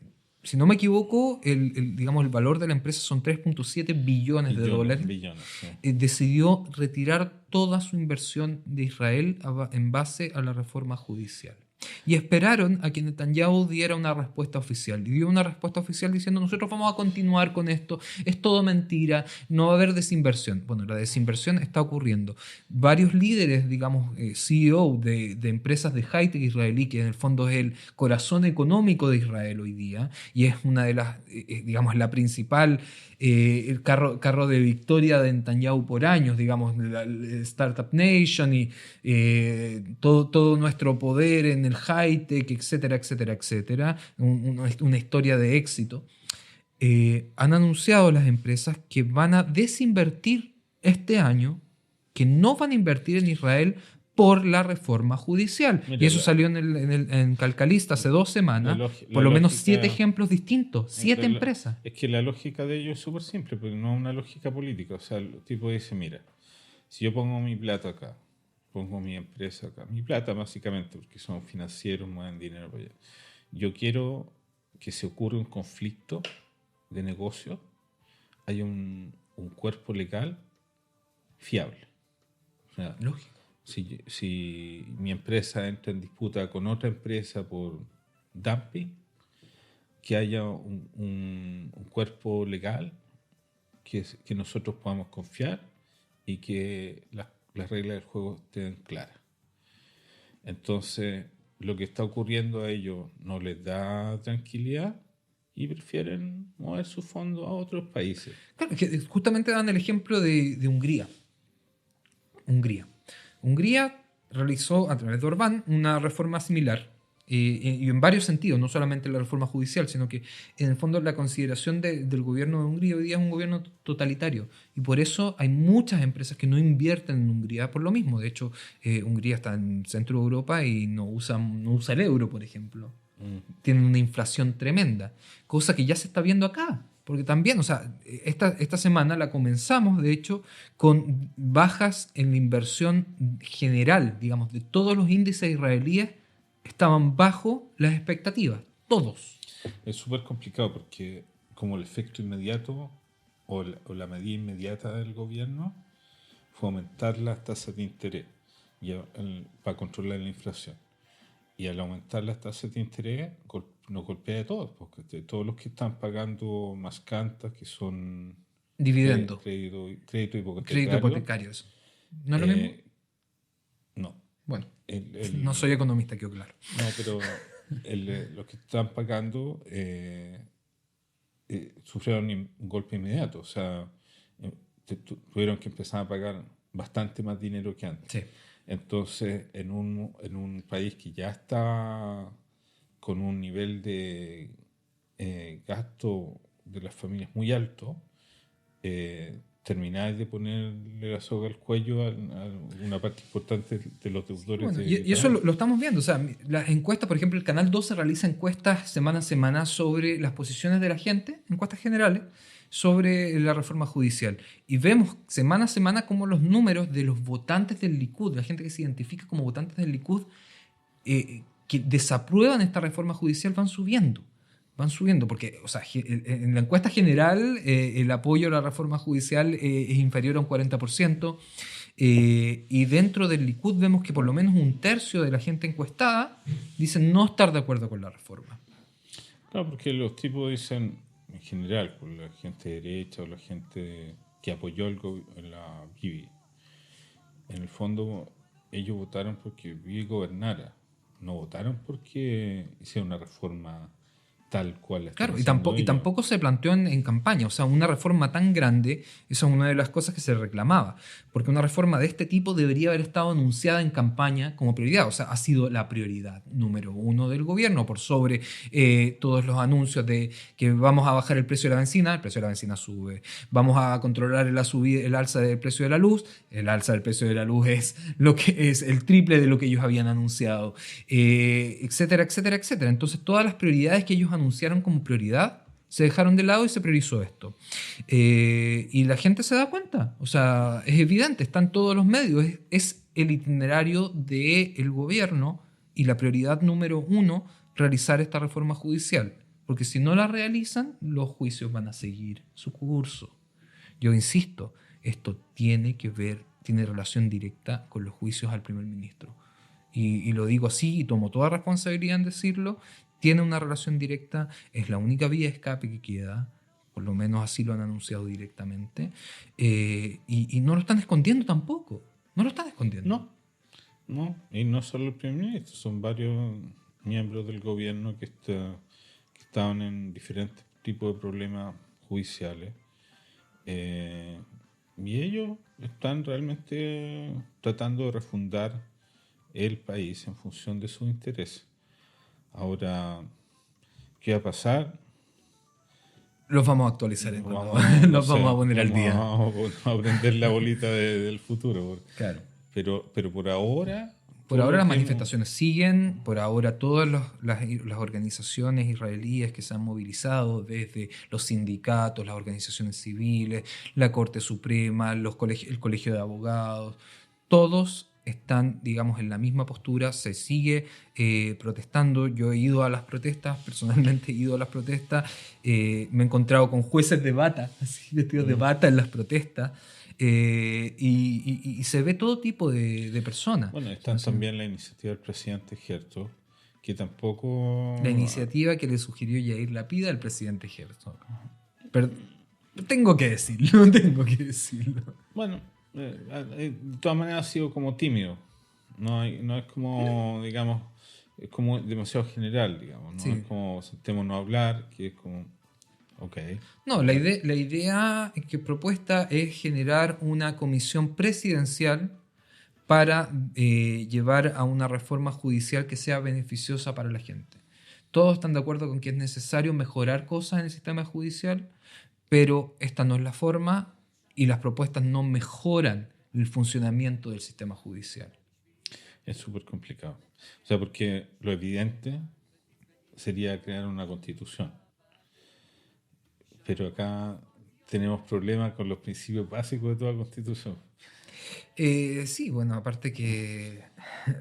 si no me equivoco, digamos, el valor de la empresa son 3.7 billones de dólares. Sí. Decidió retirar toda su inversión de Israel en base a la reforma judicial. Y esperaron a que Netanyahu diera una respuesta oficial. Y dio una respuesta oficial diciendo: nosotros vamos a continuar con esto, es todo mentira, no va a haber desinversión. Bueno, la desinversión está ocurriendo. Varios líderes, digamos, CEO de empresas de high-tech israelí, que en el fondo es el corazón económico de Israel hoy día, y es una de las, digamos, la principal, el carro de victoria de Netanyahu por años, digamos, la Startup Nation y todo nuestro poder en el high-tech, etcétera, etcétera, etcétera, una historia de éxito. Han anunciado las empresas que van a desinvertir este año, que no van a invertir en Israel por la reforma judicial. Mira, y eso salió en Calcalista hace 2 semanas. Por lo menos 7 ejemplos distintos, 7 empresas. Es que la lógica de ellos es súper simple, porque no es una lógica política. O sea, el tipo dice: mira, si yo pongo mi plata acá, pongo mi empresa acá, mi plata básicamente, porque son financieros, mueven dinero para allá. Yo quiero que se ocurra un conflicto de negocio, hay un cuerpo legal fiable. O sea, Lógico. si mi empresa entra en disputa con otra empresa por dumping, que haya un cuerpo legal que nosotros podamos confiar y que las reglas del juego estén claras. Entonces, lo que está ocurriendo a ellos no les da tranquilidad y prefieren mover su fondo a otros países. Claro, que justamente dan el ejemplo de Hungría. Hungría realizó a través de Orbán una reforma similar, y en varios sentidos, no solamente la reforma judicial, sino que en el fondo la consideración del gobierno de Hungría hoy día es un gobierno totalitario, y por eso hay muchas empresas que no invierten en Hungría por lo mismo. De hecho, Hungría está en centro de Europa y no usa el euro, por ejemplo. Tienen una inflación tremenda, cosa que ya se está viendo acá. Porque también, o sea, esta semana la comenzamos, de hecho, con bajas en la inversión general, digamos, de todos los índices israelíes estaban bajo las expectativas, todos. Es súper complicado porque como el efecto inmediato o la medida inmediata del gobierno fue aumentar las tasas de interés para controlar la inflación. Y al aumentar las tasas de interés nos golpea a todos, porque todos los que están pagando más cantas, que son dividendo, crédito hipotecario. Crédito hipotecario, eso. ¿No es lo mismo? No. Bueno, no soy economista, quedó claro. No, pero los que están pagando sufrieron un golpe inmediato. O sea, tuvieron que empezar a pagar bastante más dinero que antes. Sí. Entonces, en un país que ya está con un nivel de gasto de las familias muy alto, terminar de ponerle la soga al cuello a una parte importante de los deudores. Bueno, y eso lo estamos viendo. O sea, las encuestas, por ejemplo, el Canal 12 realiza encuestas semana a semana sobre las posiciones de la gente, encuestas generales, sobre la reforma judicial. Y vemos semana a semana cómo los números de los votantes del Likud, la gente que se identifica como votantes del Likud, que desaprueban esta reforma judicial, van subiendo, porque, o sea, en la encuesta general el apoyo a la reforma judicial es inferior a un 40%. Y dentro del Likud vemos que por lo menos un tercio de la gente encuestada dice no estar de acuerdo con la reforma. Claro, porque los tipos dicen, en general, por la gente de derecha o la gente que apoyó la Bibi, en el fondo ellos votaron porque Bibi gobernara, no votaron porque hiciera una reforma tal cual la están Claro, haciendo y ellos. tampoco se planteó en campaña. O sea, una reforma tan grande, eso es una de las cosas que se reclamaba. Porque una reforma de este tipo debería haber estado anunciada en campaña como prioridad. O sea, ha sido la prioridad número uno del gobierno por sobre todos los anuncios de que vamos a bajar el precio de la benzina sube. Vamos a controlar el alza del precio de la luz. El alza del precio de la luz es lo que es el triple de lo que ellos habían anunciado, etcétera, etcétera, etcétera. Entonces, todas las prioridades que ellos anunciaron como prioridad se dejaron de lado y se priorizó esto. Y la gente se da cuenta, o sea, es evidente, están todos los medios, es el itinerario del gobierno y la prioridad número uno, realizar esta reforma judicial. Porque si no la realizan, los juicios van a seguir su curso. Yo insisto, esto tiene relación directa con los juicios al primer ministro. Y lo digo así y tomo toda responsabilidad en decirlo. Tiene una relación directa, es la única vía de escape que queda, por lo menos así lo han anunciado directamente. Y no lo están escondiendo tampoco. No lo están escondiendo. No, no, y no solo el primer ministro, son varios miembros del gobierno que estaban en diferentes tipos de problemas judiciales. Y ellos están realmente tratando de refundar el país en función de sus intereses. Ahora, ¿qué va a pasar? Los vamos a actualizar No los sé, vamos a poner al día. vamos a prender la bolita del futuro. Claro. Pero por ahora... Por ahora las lo que manifestaciones siguen, por ahora todas las organizaciones israelíes que se han movilizado, desde los sindicatos, las organizaciones civiles, la Corte Suprema, el Colegio de Abogados, todos están, digamos, en la misma postura, se sigue protestando. Yo he ido a las protestas, personalmente he ido a las protestas, me he encontrado con jueces de bata, así, vestidos de bata en las protestas. Y se ve todo tipo de personas. Bueno, está también la iniciativa del presidente Herzog, que tampoco... La iniciativa que le sugirió Yair Lapid al presidente Herzog. Pero tengo que decirlo, tengo que decirlo. Bueno, de todas maneras ha sido como tímido. No es como, digamos, es como demasiado general, digamos. No Sí. es como sentémonos a hablar, que es como... Ok. No, la idea que propuesta es generar una comisión presidencial para llevar a una reforma judicial que sea beneficiosa para la gente. Todos están de acuerdo con que es necesario mejorar cosas en el sistema judicial, pero esta no es la forma y las propuestas no mejoran el funcionamiento del sistema judicial. Es súper complicado. O sea, porque lo evidente sería crear una constitución. Pero acá tenemos problemas con los principios básicos de toda constitución. Sí, bueno, aparte que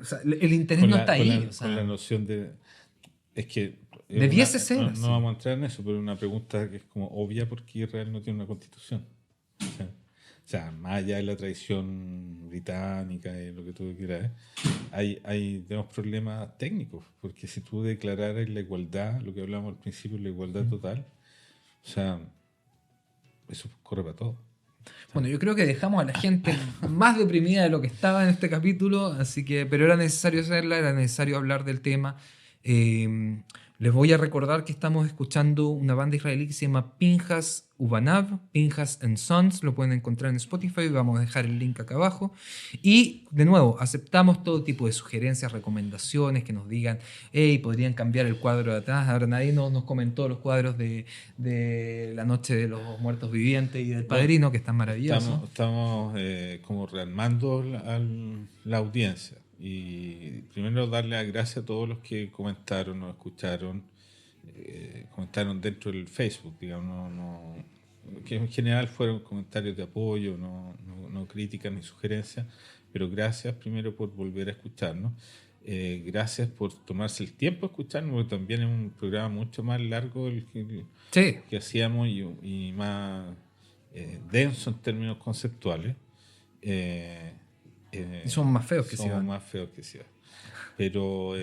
o sea, el interés no está ahí. Con la noción de... Es que... Debiese ser no así. vamos a entrar en eso, pero una pregunta que es como obvia porque Israel no tiene una constitución. O sea, más allá de la tradición británica y lo que tú quieras, tenemos problemas técnicos, porque si tú declararas la igualdad, lo que hablamos al principio, la igualdad total, o sea, eso corre para todo. Bueno, yo creo que dejamos a la gente más deprimida de lo que estaba en este capítulo, así que, pero era necesario hacerla, era necesario hablar del tema. Les voy a recordar que estamos escuchando una banda israelí que se llama Pinhas Ubanav, Pinhas and Sons, lo pueden encontrar en Spotify, vamos a dejar el link acá abajo. Y de nuevo, aceptamos todo tipo de sugerencias, recomendaciones, que nos digan, hey, podrían cambiar el cuadro de atrás. Ahora nadie nos comentó los cuadros de La Noche de los Muertos Vivientes y del Padrino, que están maravillosos. Estamos como rearmando la audiencia. Y primero darle las gracias a todos los que comentaron o escucharon, comentaron dentro del Facebook, digamos, que en general fueron comentarios de apoyo, no críticas ni sugerencias, pero gracias primero por volver a escucharnos, gracias por tomarse el tiempo de escucharnos, porque también es un programa mucho más largo el que hacíamos y más denso en términos conceptuales. Y somos más feos que somos Ciudad. más feos que Ciudad. Pero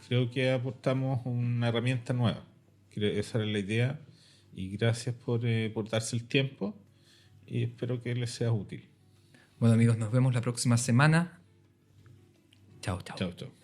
creo que aportamos una herramienta nueva. Esa era la idea. Y gracias por darse el tiempo. Y espero que les sea útil. Bueno, amigos, nos vemos la próxima semana. Chao, chao. Chao, chao.